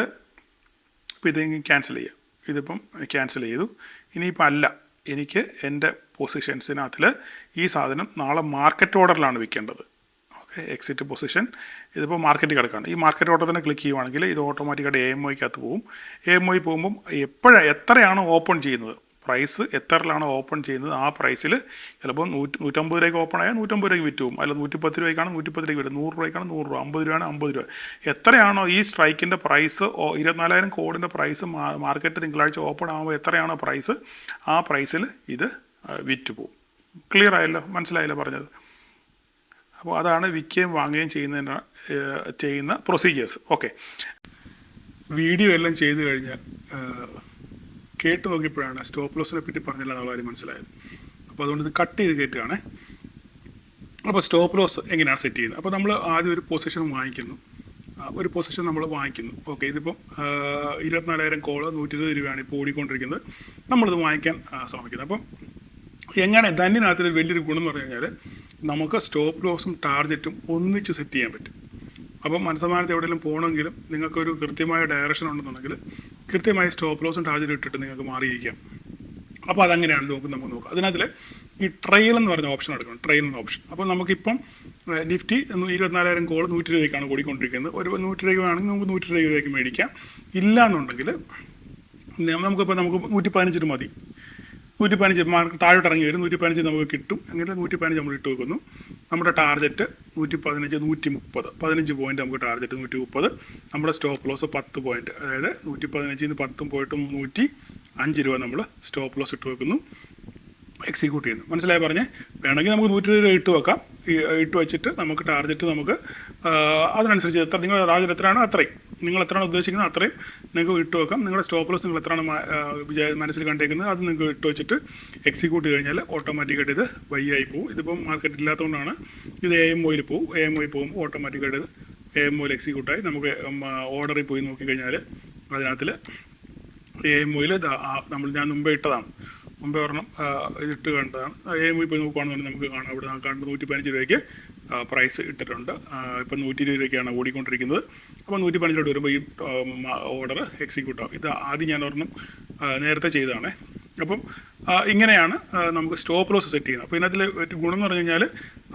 ഇപ്പോൾ ഇതെങ്കിൽ ക്യാൻസൽ ചെയ്യാം. ഇതിപ്പം ക്യാൻസൽ ചെയ്തു. ഇനിയിപ്പോൾ അല്ല, എനിക്ക് എൻ്റെ പൊസിഷൻസിനകത്തിൽ ഈ സാധനം നാളെ മാർക്കറ്റ് ഓർഡറിലാണ് വിൽക്കേണ്ടത്. ഓക്കെ, എക്സിറ്റ് പൊസിഷൻ ഇതിപ്പോൾ മാർക്കറ്റിൽ കിടക്കുകയാണ്. ഈ മാർക്കറ്റ് ഓട്ടോ തന്നെ ക്ലിക്ക് ചെയ്യുവാണെങ്കിൽ ഇത് ഓട്ടോമാറ്റിക്കായിട്ട് AMOയ്ക്കകത്ത് പോകും. AMOയിൽ പോകുമ്പം എത്രയാണോ ഓപ്പൺ ചെയ്യുന്നത്, പ്രൈസ് എത്രയിലാണോ ഓപ്പൺ ചെയ്യുന്നത് ആ പ്രൈസിൽ ചിലപ്പോൾ 150 രൂപയ്ക്ക് ഓപ്പൺ ആയാൽ 150 രൂപയ്ക്ക് വിറ്റ് പോകും, അല്ല 110 രൂപയ്ക്കാണ് 110 രൂപയ്ക്ക് വരും, 100 രൂപയ്ക്കാണ് 100 രൂപ, 50 രൂപയാണ് 50 രൂപ. എത്രയാണോ ഈ സ്ട്രൈക്കിൻ്റെ പ്രൈസ് 24,000 കോഡിൻ്റെ പ്രൈസ് മാർക്കറ്റ് തിങ്കളാഴ്ച ഓപ്പൺ ആകുമ്പോൾ എത്രയാണോ പ്രൈസ് ആ പ്രൈസിൽ ഇത് വിറ്റ് പോകും. ക്ലിയർ ആയല്ലോ, മനസ്സിലായല്ലോ പറഞ്ഞത്? അപ്പോൾ അതാണ് വിൽക്കുകയും വാങ്ങുകയും ചെയ്യുന്ന പ്രൊസീജിയേഴ്സ്. ഓക്കെ, വീഡിയോ എല്ലാം ചെയ്ത് കഴിഞ്ഞാൽ കേട്ട് നോക്കിയപ്പോഴാണ് സ്റ്റോപ്പ് ലോസിനെ പറ്റി പറഞ്ഞില്ല എന്നുള്ള കാര്യം മനസ്സിലായത്. അപ്പോൾ അതുകൊണ്ട് ഇത് കട്ട് ചെയ്ത് കേട്ടുകയാണേ. അപ്പോൾ സ്റ്റോപ്പ് ലോസ് എങ്ങനെയാണ് സെറ്റ് ചെയ്യുന്നത്? അപ്പോൾ നമ്മൾ ആദ്യം ഒരു പൊസിഷൻ വാങ്ങിക്കുന്നു. നമ്മൾ വാങ്ങിക്കുന്നു. ഓക്കെ, ഇതിപ്പം 24,000 കോള് 120 രൂപയാണ് ഇപ്പോൾ ഓടിക്കൊണ്ടിരിക്കുന്നത്. നമ്മളിത് വാങ്ങിക്കാൻ ശ്രമിക്കുന്നത്. അപ്പം എങ്ങനെ ധന്യനകത്തൊരു വലിയൊരു ഗുണം എന്ന് പറഞ്ഞു കഴിഞ്ഞാൽ നമുക്ക് സ്റ്റോപ്പ് ലോസും ടാർഗറ്റും ഒന്നിച്ച് സെറ്റ് ചെയ്യാൻ പറ്റും. അപ്പം മനസ്സമാനത്ത് എവിടെയെങ്കിലും പോകണമെങ്കിലും നിങ്ങൾക്കൊരു കൃത്യമായ ഡയറക്ഷൻ ഉണ്ടെന്നുണ്ടെങ്കിൽ കൃത്യമായി സ്റ്റോപ്പ് ലോസും ടാർഗറ്റും ഇട്ടിട്ട് നിങ്ങൾക്ക് മാറിയിരിക്കാം. അപ്പോൾ അതെങ്ങനെയാണ് നമുക്ക് നോക്കാം. അതിനകത്തിൽ ഈ ട്രെയിൽ എന്ന് പറഞ്ഞ ഓപ്ഷൻ എടുക്കണം, ട്രെയിൽ എന്ന ഓപ്ഷൻ. അപ്പോൾ നമുക്കിപ്പം നിഫ്റ്റി 24,000 കോൾ 100 രൂപയ്ക്കാണ് ഓടിക്കൊണ്ടിരിക്കുന്നത്. ഒരു 100 രൂപയാണെങ്കിൽ നമുക്ക് 120 രൂപയ്ക്ക് മേടിക്കാം. ഇല്ല എന്നുണ്ടെങ്കിൽ നമുക്ക് 115 മതി. 115 താഴോട്ട് ഇറങ്ങി വരും, 115 നമുക്ക് കിട്ടും. അങ്ങനെ 115 നമ്മൾ ഇട്ട് വെക്കുന്നു. നമ്മുടെ ടാർഗറ്റ് 115, 130, 15 പോയിൻറ്റ് നമുക്ക് ടാർഗറ്റ് 130. നമ്മുടെ സ്റ്റോപ്പ് ലോസ് 10 പോയിൻറ്റ്, അതായത് 115 10 പോയിട്ട് 105 രൂപ നമ്മൾ സ്റ്റോപ്പ് ലോസ് ഇട്ട് വെക്കുന്നു, എക്സിക്യൂട്ട് ചെയ്യുന്നു. മനസ്സിലായി പറഞ്ഞേ? വേണമെങ്കിൽ നമുക്ക് 120 രൂപ ഇട്ട് വെക്കാം. ഇട്ട് വെച്ചിട്ട് നമുക്ക് ടാർഗറ്റ് നമുക്ക് അതിനനുസരിച്ച് നിങ്ങളുടെ ടാർഗറ്റ് എത്രയാണോ അത്രയും, നിങ്ങൾ എത്രയാണ് ഉദ്ദേശിക്കുന്നത് അത്രയും നിങ്ങൾക്ക് ഇട്ട് വെക്കാം. നിങ്ങളുടെ സ്റ്റോപ്പ് ലോസ് നിങ്ങൾ എത്രയാണ് മനസ്സിൽ കണ്ടേക്കുന്നത് അത് നിങ്ങൾക്ക് ഇട്ട് വെച്ചിട്ട് എക്സിക്യൂട്ട് ചെയ്ത് കഴിഞ്ഞാൽ ഓട്ടോമാറ്റിക്കായിട്ട് ഇത് ബൈ ആയി പോകും. ഇതിപ്പം മാർക്കറ്റ് ഇല്ലാത്തതുകൊണ്ടാണ് ഇത് AMOയിൽ പോകും. AMOയിൽ പോകുമ്പോൾ ഓട്ടോമാറ്റിക്കായിട്ട് ഇത് AMOയിൽ എക്സിക്യൂട്ടായി നമുക്ക് ഓർഡറിൽ പോയി നോക്കിക്കഴിഞ്ഞാൽ അതിനകത്തിൽ AMOയിൽ ഞാൻ മുമ്പേ ഇട്ടതാണ്. മുമ്പേ ഒരെണ്ണം ഇതിട്ട് കണ്ടതാണ്. AMOയിൽ പോയി നോക്കുകയാണെന്നുണ്ടെങ്കിൽ നമുക്ക് കാണാം. ഇവിടെ കാണുമ്പോൾ 115 രൂപയ്ക്ക് പ്രൈസ് ഇട്ടിട്ടുണ്ട്. ഇപ്പം 120 രൂപയ്ക്കാണ് ഓടിക്കൊണ്ടിരിക്കുന്നത്. അപ്പോൾ 115 രൂപ വരുമ്പോൾ ഈ ഓർഡർ എക്സിക്യൂട്ട് ആവും. ഇത് ആദ്യം ഞാൻ ഒരെണ്ണം നേരത്തെ ചെയ്തതാണ്. അപ്പം ഇങ്ങനെയാണ് നമുക്ക് സ്റ്റോപ്പ് ലോസ് സെറ്റ് ചെയ്യുന്നത്. അപ്പോൾ ഇതിനകത്തിൽ ഒരു ഗുണം എന്ന് പറഞ്ഞു കഴിഞ്ഞാൽ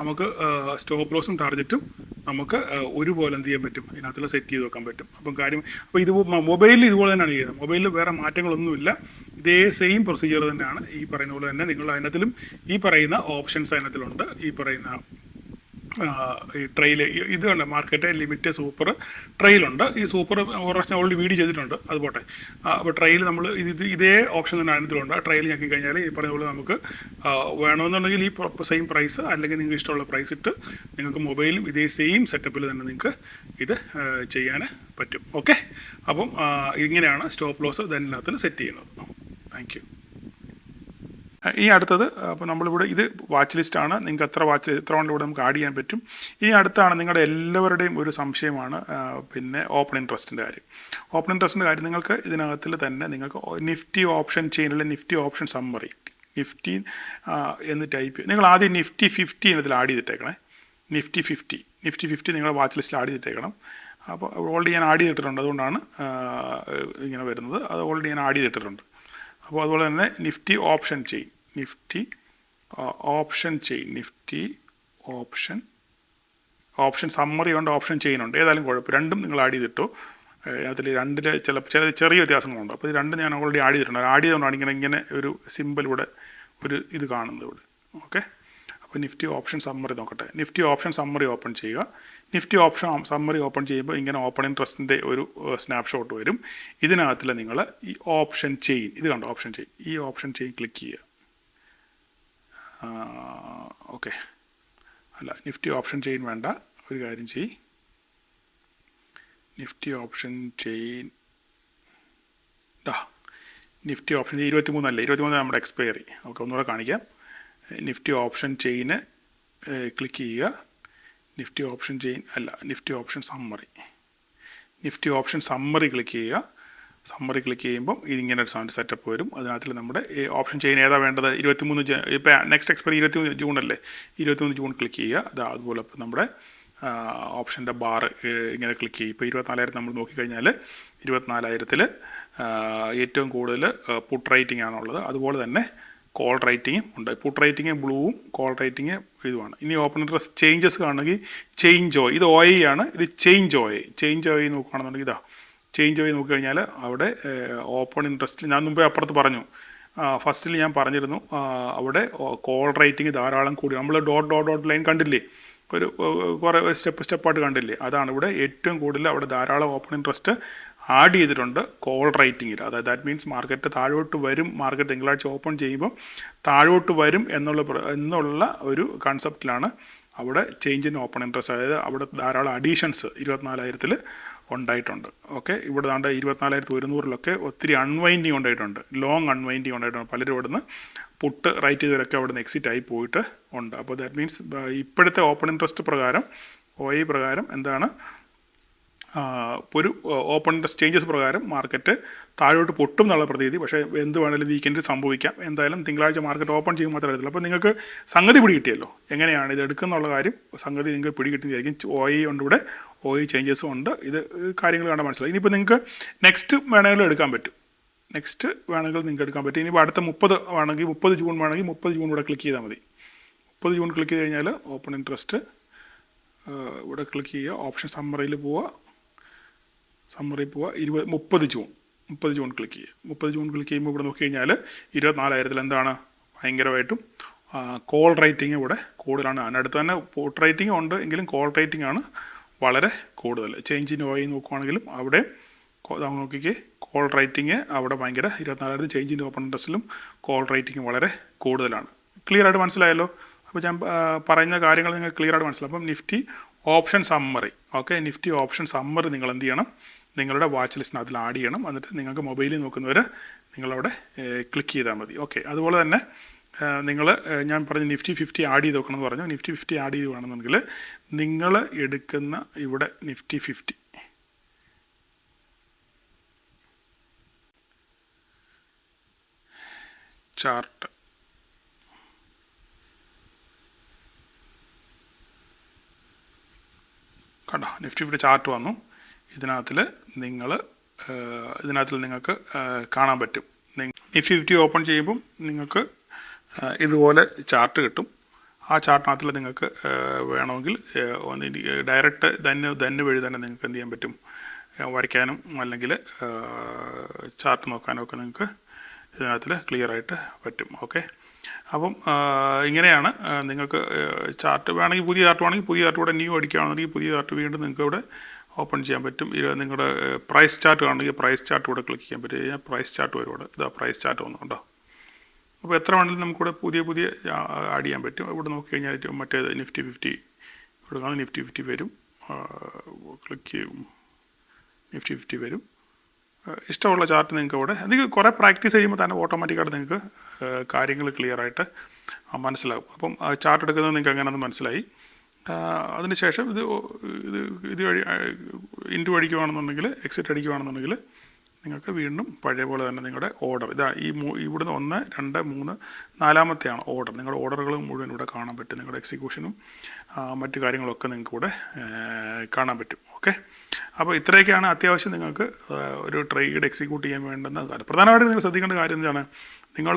നമുക്ക് സ്റ്റോപ്പ് ലോസും ടാർഗറ്റും നമുക്ക് ഒരുപോലെ എന്ത് ചെയ്യാൻ പറ്റും, ഇതിനകത്തുള്ള സെറ്റ് ചെയ്ത് വെക്കാൻ പറ്റും. അപ്പം അപ്പോൾ ഇത് മൊബൈലിൽ ഇതുപോലെ തന്നെയാണ് ചെയ്യുന്നത്. മൊബൈലിൽ വേറെ മാറ്റങ്ങളൊന്നുമില്ല, ഇതേ സെയിം പ്രൊസീജിയർ തന്നെയാണ്. ഈ പറയുന്ന പോലെ തന്നെ നിങ്ങൾ അതിനകത്തിലും ഈ പറയുന്ന ഓപ്ഷൻസ് അതിനകത്തിലുണ്ട്. ഈ പറയുന്ന ഈ ട്രെയിൽ ഇത് ഉണ്ട്, മാർക്കറ്റ് ലിമിറ്റ് സൂപ്പർ ട്രെയിലുണ്ട്. ഈ സൂപ്പർ പ്രാവശ്യം ഓൾറെഡി വീഡിയോ ചെയ്തിട്ടുണ്ട്, അത് പോട്ടെ. അപ്പോൾ ട്രെയിൽ നമ്മൾ ഇതേ ഓപ്ഷൻ തന്നെ അതിനകത്തിലുണ്ട്. ട്രെയിൽ ഞെക്കി കഴിഞ്ഞാൽ ഈ പറഞ്ഞ പോലെ നമുക്ക് വേണമെന്നുണ്ടെങ്കിൽ ഈ സെയിം പ്രൈസ് അല്ലെങ്കിൽ നിങ്ങൾക്ക് ഇഷ്ടമുള്ള പ്രൈസ് ഇട്ട് നിങ്ങൾക്ക് മൊബൈലും ഇതേ സെയിം സെറ്റപ്പിൽ തന്നെ നിങ്ങൾക്ക് ഇത് ചെയ്യാൻ പറ്റും. ഓക്കെ, അപ്പം ഇങ്ങനെയാണ് സ്റ്റോപ്പ് ലോസ് ഇതിനകത്ത് സെറ്റ് ചെയ്യുന്നത്. Thank you. ഇനി അടുത്തത്, അപ്പോൾ നമ്മളിവിടെ ഇത് വാച്ച് ലിസ്റ്റാണ്. നിങ്ങൾക്ക് എത്ര കൊണ്ട് ഇവിടെ നമുക്ക് ആഡ് ചെയ്യാൻ പറ്റും. ഇനി അടുത്താണ് നിങ്ങളുടെ എല്ലാവരുടെയും ഒരു സംശയമാണ് പിന്നെ ഓപ്പൺ ഇൻട്രസ്റ്റിൻ്റെ കാര്യം. ഓപ്പൺ ഇൻട്രസ്റ്റിൻ്റെ കാര്യം നിങ്ങൾക്ക് ഇതിനകത്തിൽ തന്നെ നിങ്ങൾക്ക് നിഫ്റ്റി ഓപ്ഷൻ ചെയിനിലെ നിഫ്റ്റി ഓപ്ഷൻ സമ്മറി നിഫ്റ്റി എന്ന് ടൈപ്പ് നിങ്ങൾ ആദ്യം നിഫ്റ്റി 50 എന്നതിൽ ആഡ് ചെയ്തിട്ടേക്കണേ. നിഫ്റ്റി 50 നിങ്ങളുടെ വാച്ച് ലിസ്റ്റിൽ ആഡ് ചെയ്തിട്ടേക്കണം. അപ്പോൾ ഓൾറെഡി ഞാൻ ആഡ് ചെയ്തിട്ടുണ്ട്, അതുകൊണ്ടാണ് ഇങ്ങനെ വരുന്നത്. അത് ഓൾറെഡി ഞാൻ ആഡ് ചെയ്തിട്ടുണ്ട്. അപ്പോൾ അതുപോലെ തന്നെ Nifty option chain Nifty option summary ഉണ്ട്, ഓപ്ഷൻ ചെയിൻ ഉണ്ട്. ഏതായാലും കുഴപ്പം, രണ്ടും നിങ്ങൾ ആഡ് ചെയ്തിട്ടു. അതിൽ രണ്ടിൽ ചെറിയ വ്യത്യാസങ്ങളുണ്ട്. അപ്പോൾ ഇത് രണ്ടും ഞാൻ ഓൾറെഡി ആഡ് ചെയ്തിട്ടുണ്ട്. ആഡ് ചെയ്തുകൊണ്ടാണ് ഇങ്ങനെ ഒരു സിമ്പിൾ ഇവിടെ ഒരു ഇത് കാണുന്നത് ഇവിടെ. ഓക്കെ, അപ്പോൾ നിഫ്റ്റി ഓപ്ഷൻ സമ്മറി നോക്കട്ടെ. നിഫ്റ്റി ഓപ്ഷൻ സമ്മറി ഓപ്പൺ ചെയ്യുക. നിഫ്റ്റി ഓപ്ഷൻ സമ്മറി ഓപ്പൺ ചെയ്യുമ്പോൾ ഇങ്ങനെ ഓപ്പൺ ഇൻട്രസ്റ്റിൻ്റെ ഒരു സ്നാപ്ഷോട്ട് വരും. ഇതിനകത്തിൽ നിങ്ങൾ ഈ ഓപ്ഷൻ ചെയിൻ ഇത് കണ്ടോ, ഓപ്ഷൻ ചെയിൻ, ഈ ഓപ്ഷൻ ചെയിൻ ക്ലിക്ക് ചെയ്യുക. ഓക്കെ, അല്ല നിഫ്റ്റി ഓപ്ഷൻ ചെയിൻ വേണ്ട, ഒരു കാര്യം ചെയ്യ്. Nifty option chain Nifty option 23 അല്ലേ, 23 നമ്മുടെ എക്സ്പയറി. ഓക്കെ, ഒന്നുകൂടെ കാണിക്കാം. നിഫ്റ്റി ഓപ്ഷൻ ചെയിന് ക്ലിക്ക് ചെയ്യുക. നിഫ്റ്റി ഓപ്ഷൻ ചെയിൻ അല്ല, നിഫ്റ്റി ഓപ്ഷൻ സമ്മറി ക്ലിക്ക് ചെയ്യുക. സമ്മറി ക്ലിക്ക് ചെയ്യുമ്പോൾ ഇതിങ്ങനെ ഒരു സൗണ്ട് സെറ്റപ്പ് വരും. അതിനകത്തിൽ നമ്മുടെ ഓപ്ഷൻ ചെയിൻ ഏതാ വേണ്ടത്, 23 ഇപ്പോൾ നെക്സ്റ്റ് എക്സ്പയറി 23 ജൂൺ അല്ലേ, 23 ജൂൺ ക്ലിക്ക് ചെയ്യുക. അതുപോലെ നമ്മുടെ ഓപ്ഷൻ്റെ ബാർ ഇങ്ങനെ ക്ലിക്ക് ചെയ്യും. ഇപ്പോൾ 24,000 നമ്മൾ നോക്കിക്കഴിഞ്ഞാൽ 24,000 ഏറ്റവും കൂടുതൽ പുട്ട് റേറ്റിംഗ് ആണുള്ളത്. അതുപോലെ തന്നെ കോൾ റേറ്റിംഗും ഉണ്ട്. പുട്ട് റേറ്റിംഗ് ബ്ലൂവും കോൾ റേറ്റിംഗ് ഇതുമാണ്. ഇനി ഓപ്പൺ ഇൻട്രസ്റ്റ് ചേഞ്ചസ് കാണണമെങ്കിൽ ചേഞ്ച് ഓയ്, ഇത് OI ആണ്, ഇത് ചേഞ്ച് ഓയ് നോക്കുകയാണെന്നുണ്ടെങ്കിൽ ഇതാ ചേഞ്ച് ഓയ് നോക്കിക്കഴിഞ്ഞാൽ അവിടെ ഓപ്പൺ ഇൻട്രസ്റ്റിൽ ഞാൻ മുമ്പേ അപ്പുറത്ത് പറഞ്ഞു, ഫസ്റ്റിൽ ഞാൻ പറഞ്ഞിരുന്നു അവിടെ കോൾ റേറ്റിംഗ് ധാരാളം കൂടി. നമ്മൾ ഡോട്ട് ലൈൻ കണ്ടില്ലേ, കുറേ സ്റ്റെപ്പായിട്ട് കണ്ടില്ലേ, അതാണ് ഇവിടെ ഏറ്റവും കൂടുതൽ അവിടെ ധാരാളം ഓപ്പൺ ഇൻട്രസ്റ്റ് ആഡ് ചെയ്തിട്ടുണ്ട് കോൾ റേറ്റിങ്ങിൽ. അതായത് ദാറ്റ് മീൻസ് മാർക്കറ്റ് താഴോട്ട് വരും, മാർക്കറ്റ് തിങ്കളാഴ്ച ഓപ്പൺ ചെയ്യുമ്പോൾ താഴോട്ട് വരും എന്നുള്ള ഒരു കൺസെപ്റ്റിലാണ് അവിടെ ചേഞ്ച് ഇൻ ഓപ്പൺ ഇൻട്രസ്റ്റ്. അതായത് അവിടെ ധാരാളം അഡീഷൻസ് 24,000 ഉണ്ടായിട്ടുണ്ട്. ഓക്കെ, ഇവിടെ ദാണ്ട് 24,100 ഒത്തിരി അൺവൈൻഡിങ് ഉണ്ടായിട്ടുണ്ട്, ലോങ് അൺവൈൻഡിങ് ഉണ്ടായിട്ടുണ്ട്. പലരും ഇവിടെ നിന്ന് പുട്ട് റൈറ്റ് ചെയ്തവരൊക്കെ അവിടെ നിന്ന് എക്സിറ്റ് ആയി പോയിട്ട് ഉണ്ട്. അപ്പോൾ ദാറ്റ് മീൻസ് ഇപ്പോഴത്തെ ഓപ്പൺ ഇൻട്രസ്റ്റ് പ്രകാരം OI പ്രകാരം എന്താണ്, ഒരു ഓപ്പൺ ഇൻട്രസ്റ്റ് ചേഞ്ചസ് പ്രകാരം മാർക്കറ്റ് താഴോട്ട് പൊട്ടും എന്നുള്ള പ്രതീതി. പക്ഷേ എന്ത് വേണമെങ്കിലും വീക്കെൻഡിൽ സംഭവിക്കാം. എന്തായാലും തിങ്കളാഴ്ച മാർക്കറ്റ് ഓപ്പൺ ചെയ്യുമ്പോൾ മാത്രമേ അറിയത്തില്ല. അപ്പോൾ നിങ്ങൾക്ക് സംഗതി പിടികിട്ടിയല്ലോ, എങ്ങനെയാണ് ഇത് എടുക്കുന്നുള്ള കാര്യം സംഗതി നിങ്ങൾക്ക് പിടികിട്ടുന്നതായിരിക്കും. OI ഉണ്ട് ഇവിടെ, OI ചേഞ്ചസും ഉണ്ട്. ഇത് കാര്യങ്ങൾ കാണാൻ മനസ്സിലായി. ഇനിയിപ്പോൾ നിങ്ങൾക്ക് നെക്സ്റ്റ് വേണമെങ്കിലും എടുക്കാൻ പറ്റും, നിങ്ങൾക്ക് എടുക്കാൻ പറ്റും. ഇനിയിപ്പോൾ അടുത്ത 30 വേണമെങ്കിൽ 30 ജൂൺ വേണമെങ്കിൽ 30 ജൂൺ ഇവിടെ ക്ലിക്ക് ചെയ്താൽ മതി. 30 ജൂൺ ക്ലിക്ക് ചെയ്ത് കഴിഞ്ഞാൽ ഓപ്പൺ ഇൻട്രസ്റ്റ് ഇവിടെ ക്ലിക്ക് ചെയ്യുക, ഓപ്ഷൻ സമ്മറിയിൽ പോവുക, 30 ജൂൺ ക്ലിക്ക് ചെയ്യുക. 30 ജൂൺ ക്ലിക്ക് ചെയ്യുമ്പോൾ ഇവിടെ നോക്കി കഴിഞ്ഞാൽ 24,000 എന്താണ് ഭയങ്കരമായിട്ടും കോൾ റേറ്റിംഗ് ഇവിടെ കൂടുതലാണ്. അതിനടുത്ത് തന്നെ പുട്ട് റേറ്റിംഗ് ഉണ്ട്, എങ്കിലും കോൾ റേറ്റിംഗ് ആണ് വളരെ കൂടുതൽ. ചേഞ്ച് ഇൻ OI നോക്കുവാണെങ്കിലും അവിടെ നോക്കിക്കേ, കോൾ റേറ്റിംഗ് അവിടെ ഭയങ്കര 24,000 ചേഞ്ച് ഇൻ ഓപ്പൺ ഇൻട്രസ്റ്റിലും കോൾ റേറ്റിംഗ് വളരെ കൂടുതലാണ്. ക്ലിയർ ആയിട്ട് മനസ്സിലായല്ലോ? അപ്പോൾ ഞാൻ പറയുന്ന കാര്യങ്ങൾ നിങ്ങൾക്ക് ക്ലിയർ ആയിട്ട് മനസ്സിലാവും. അപ്പം Nifty option summary, okay, Nifty option summary നിങ്ങൾ എന്ത് ചെയ്യണം, നിങ്ങളുടെ വാച്ച് ലിസ്റ്റിന് അതിൽ ആഡ് ചെയ്യണം. എന്നിട്ട് നിങ്ങൾക്ക് മൊബൈലിൽ നോക്കുന്നവർ നിങ്ങളവിടെ ക്ലിക്ക് ചെയ്താൽ മതി. ഓക്കെ, അതുപോലെ തന്നെ ഞാൻ പറഞ്ഞ നിഫ്റ്റി 50 ആഡ് ചെയ്ത് വെക്കണം എന്ന് പറഞ്ഞു. നിഫ്റ്റി 50 ആഡ് ചെയ്ത് വേണമെന്നുണ്ടെങ്കിൽ നിങ്ങൾ എടുക്കുന്ന ഇവിടെ നിഫ്റ്റി 50 ചാർട്ട് കണ്ടോ, നിഫ്റ്റി 50 ചാർട്ട് വന്നു. ഇതിനകത്തിൽ നിങ്ങൾക്ക് കാണാൻ പറ്റും. നിഫ്റ്റി 50 ഓപ്പൺ ചെയ്യുമ്പം നിങ്ങൾക്ക് ഇതുപോലെ ചാർട്ട് കിട്ടും. ആ ചാർട്ടിനകത്തിൽ നിങ്ങൾക്ക് വേണമെങ്കിൽ ഡയറക്റ്റ് തന്നെ വഴി തന്നെ നിങ്ങൾക്ക് എന്ത് ചെയ്യാൻ പറ്റും, വരയ്ക്കാനും അല്ലെങ്കിൽ ചാർട്ട് നോക്കാനും ഒക്കെ നിങ്ങൾക്ക് ഇതിനകത്തിൽ ക്ലിയറായിട്ട് പറ്റും. ഓക്കെ, അപ്പം ഇങ്ങനെയാണ് നിങ്ങൾക്ക് ചാർട്ട് വേണമെങ്കിൽ, പുതിയ ചാർട്ട് വേണമെങ്കിൽ പുതിയ ചാർട്ട് ഇവിടെ ന്യൂ അടിക്കുകയാണെന്നുണ്ടെങ്കിൽ പുതിയ ചാർട്ട് വീണ്ടും നിങ്ങൾക്ക് ഇവിടെ ഓപ്പൺ ചെയ്യാൻ പറ്റും. നിങ്ങളുടെ പ്രൈസ് ചാർട്ട് കാണണമെങ്കിൽ പ്രൈസ് ചാർട്ട് ഇവിടെ ക്ലിക്ക് ചെയ്യാൻ പറ്റും. കഴിഞ്ഞാൽ പ്രൈസ് ചാർട്ട് വരും ഇവിടെ. ഇതാ പ്രൈസ് ചാർട്ട് വന്നുണ്ടോ. അപ്പോൾ എത്ര വേണമെങ്കിലും നമുക്കിവിടെ പുതിയ ആഡ് ചെയ്യാൻ പറ്റും. ഇവിടെ നോക്കിക്കഴിഞ്ഞാൽ മറ്റേത് നിഫ്റ്റി 50 ഇവിടെ കാണും, നിഫ്റ്റി 50 വരും. ക്ലിക്ക് ചെയ്യും, നിഫ്റ്റി 50 വരും. ഇഷ്ടമുള്ള ചാർട്ട് നിങ്ങൾക്ക് ഇവിടെ നിങ്ങൾക്ക് കുറേ പ്രാക്ടീസ് ചെയ്യുമ്പോൾ തന്നെ ഓട്ടോമാറ്റിക്കായിട്ട് നിങ്ങൾക്ക് കാര്യങ്ങൾ ക്ലിയറായിട്ട് മനസ്സിലാവും. അപ്പം ചാർട്ട് എടുക്കുന്നത് നിങ്ങൾക്ക് അങ്ങനെയൊന്നും മനസ്സിലായി. അതിനുശേഷം ഇത് വഴി ഇൻറ്റു അടിക്കുകയാണെന്നുണ്ടെങ്കിൽ, എക്സിറ്റ് അടിക്കുകയാണെന്നുണ്ടെങ്കിൽ നിങ്ങൾക്ക് വീണ്ടും പഴയ പോലെ തന്നെ നിങ്ങളുടെ ഓർഡർ ഇവിടുന്ന് 1, 2, 3, 4ാമത്തെയാണ് ഓർഡർ. നിങ്ങളുടെ ഓർഡറുകൾ മുഴുവൻ ഇവിടെ കാണാൻ പറ്റും. നിങ്ങളുടെ എക്സിക്യൂഷനും മറ്റു കാര്യങ്ങളൊക്കെ നിങ്ങൾക്ക് ഇവിടെ കാണാൻ പറ്റും. ഓക്കെ, അപ്പോൾ ഇത്രയൊക്കെയാണ് അത്യാവശ്യം നിങ്ങൾക്ക് ഒരു ട്രേഡ് എക്സിക്യൂട്ട് ചെയ്യാൻ വേണ്ടുന്ന കാര്യം. പ്രധാനമായിട്ടും നിങ്ങൾ ശ്രദ്ധിക്കേണ്ട കാര്യം എന്താണ്, നിങ്ങൾ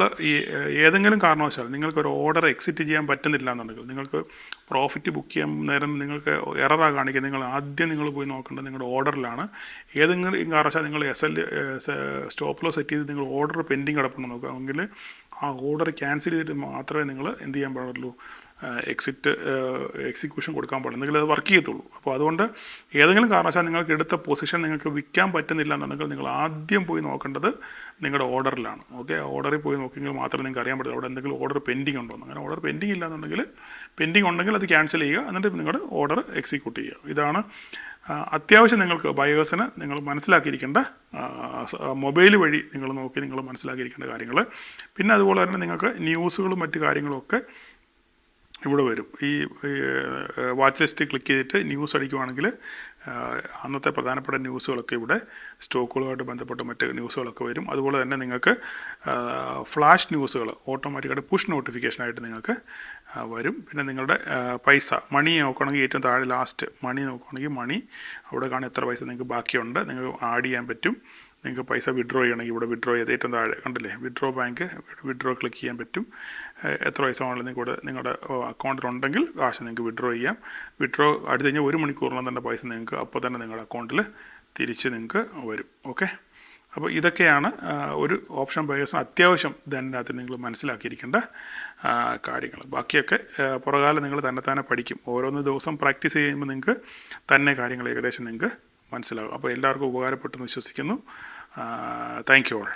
ഏതെങ്കിലും കാരണവശാൽ നിങ്ങൾക്കൊരു ഓർഡർ എക്സിറ്റ് ചെയ്യാൻ പറ്റുന്നില്ല എന്നുണ്ടെങ്കിൽ, നിങ്ങൾക്ക് പ്രോഫിറ്റ് ബുക്ക് ചെയ്യാൻ നേരം നിങ്ങൾക്ക് എററാണ് കാണിക്കുക, നിങ്ങൾ പോയി നോക്കേണ്ടത് നിങ്ങളുടെ ഓർഡറിലാണ്. ഏതെങ്കിലും കാരണവശാൽ നിങ്ങൾ സ്റ്റോപ്പ് ലോസ് സെറ്റ് ചെയ്ത് നിങ്ങൾ ഓർഡർ പെൻഡിങ് കിടപ്പുണ്ടെന്ന് നോക്കുക. എങ്കിൽ ആ ഓർഡർ ക്യാൻസൽ ചെയ്തിട്ട് മാത്രമേ നിങ്ങൾ എന്ത് ചെയ്യാൻ പാടുള്ളൂ, എക്സിക്യൂഷൻ കൊടുക്കാൻ പാടില്ല, എന്നെങ്കിൽ അത് വർക്ക് ചെയ്യത്തുള്ളൂ. അപ്പോൾ അതുകൊണ്ട് ഏതെങ്കിലും കാരണവശാൽ നിങ്ങൾക്ക് എടുത്ത പൊസിഷൻ നിങ്ങൾക്ക് വിൽക്കാൻ പറ്റുന്നില്ല എന്നുണ്ടെങ്കിൽ നിങ്ങൾ ആദ്യം പോയി നോക്കേണ്ടത് നിങ്ങളുടെ ഓർഡറിലാണ്. ഓക്കെ, ഓർഡറിൽ പോയി നോക്കിയെങ്കിൽ മാത്രമേ നിങ്ങൾക്ക് അറിയാൻ പറ്റുള്ളൂ അവിടെ എന്തെങ്കിലും ഓർഡർ പെൻഡിങ് ഉണ്ടോ. അങ്ങനെ ഓർഡർ പെൻഡിങ് ഇല്ല എന്നുണ്ടെങ്കിൽ, പെൻഡിങ് ഉണ്ടെങ്കിൽ അത് ക്യാൻസൽ ചെയ്യുക, എന്നിട്ട് നിങ്ങളുടെ ഓർഡർ എക്സിക്യൂട്ട് ചെയ്യുക. ഇതാണ് അത്യാവശ്യം നിങ്ങൾക്ക് ബയേഴ്സിന് നിങ്ങൾ മനസ്സിലാക്കിയിരിക്കേണ്ട, മൊബൈൽ വഴി നിങ്ങൾ നോക്കി നിങ്ങൾ മനസ്സിലാക്കിയിരിക്കേണ്ട കാര്യങ്ങൾ. പിന്നെ അതുപോലെ തന്നെ നിങ്ങൾക്ക് ന്യൂസുകളും മറ്റു കാര്യങ്ങളുമൊക്കെ ഇവിടെ വരും. ഈ വാച്ച് ലിസ്റ്റ് ക്ലിക്ക് ചെയ്തിട്ട് ന്യൂസ് അടിക്കുവാണെങ്കിൽ അന്നത്തെ പ്രധാനപ്പെട്ട ന്യൂസുകളൊക്കെ ഇവിടെ സ്റ്റോക്കുകളുമായിട്ട് ബന്ധപ്പെട്ട് മറ്റ് ന്യൂസുകളൊക്കെ വരും. അതുപോലെ തന്നെ നിങ്ങൾക്ക് ഫ്ലാഷ് ന്യൂസുകൾ ഓട്ടോമാറ്റിക്കായിട്ട് പുഷ് നോട്ടിഫിക്കേഷനായിട്ട് നിങ്ങൾക്ക് വരും. പിന്നെ നിങ്ങളുടെ പൈസ മണി നോക്കുകയാണെങ്കിൽ ഏറ്റവും താഴെ ലാസ്റ്റ് മണി നോക്കുകയാണെങ്കിൽ മണി അവിടെ കാണും എത്ര പൈസ നിങ്ങൾക്ക് ബാക്കിയുണ്ട്, നിങ്ങൾക്ക് ആഡ് ചെയ്യാൻ പറ്റും. നിങ്ങൾക്ക് പൈസ വിഡ്രോ ചെയ്യണമെങ്കിൽ ഇവിടെ വിഡ്രോ ചെയ്ത് ഏറ്റവും താഴെ കണ്ടില്ലേ, വിഡ്രോ ബാങ്ക്, വിഡ്രോ ക്ലിക്ക് ചെയ്യാൻ പറ്റും. എത്ര പൈസ വേണമെങ്കിലും നിങ്ങൾക്ക് നിങ്ങളുടെ അക്കൗണ്ടിലുണ്ടെങ്കിൽ കാശ് നിങ്ങൾക്ക് വിഡ്രോ ചെയ്യാം. വിഡ്രോ അടുത്ത് കഴിഞ്ഞാൽ 1 മണിക്കൂറിനും തന്നെ പൈസ നിങ്ങൾക്ക് അപ്പോൾ തന്നെ നിങ്ങളുടെ അക്കൗണ്ടിൽ തിരിച്ച് നിങ്ങൾക്ക് വരും. ഓക്കെ, അപ്പോൾ ഇതൊക്കെയാണ് ഒരു ഓപ്ഷൻ ബയേഴ്സിന് അത്യാവശ്യം ഇതിനകത്ത് നിങ്ങൾ മനസ്സിലാക്കിയിരിക്കേണ്ട കാര്യങ്ങൾ. ബാക്കിയൊക്കെ പുറകാലം നിങ്ങൾ തന്നെ പഠിക്കും. ഓരോന്ന് ദിവസം പ്രാക്ടീസ് ചെയ്യുമ്പോൾ നിങ്ങൾക്ക് തന്നെ കാര്യങ്ങൾ ഏകദേശം നിങ്ങൾക്ക് മനസ്സിലാകും. അപ്പോൾ എല്ലാവർക്കും ഉപകാരപ്പെട്ടെന്ന് വിശ്വസിക്കുന്നു. Thank you all.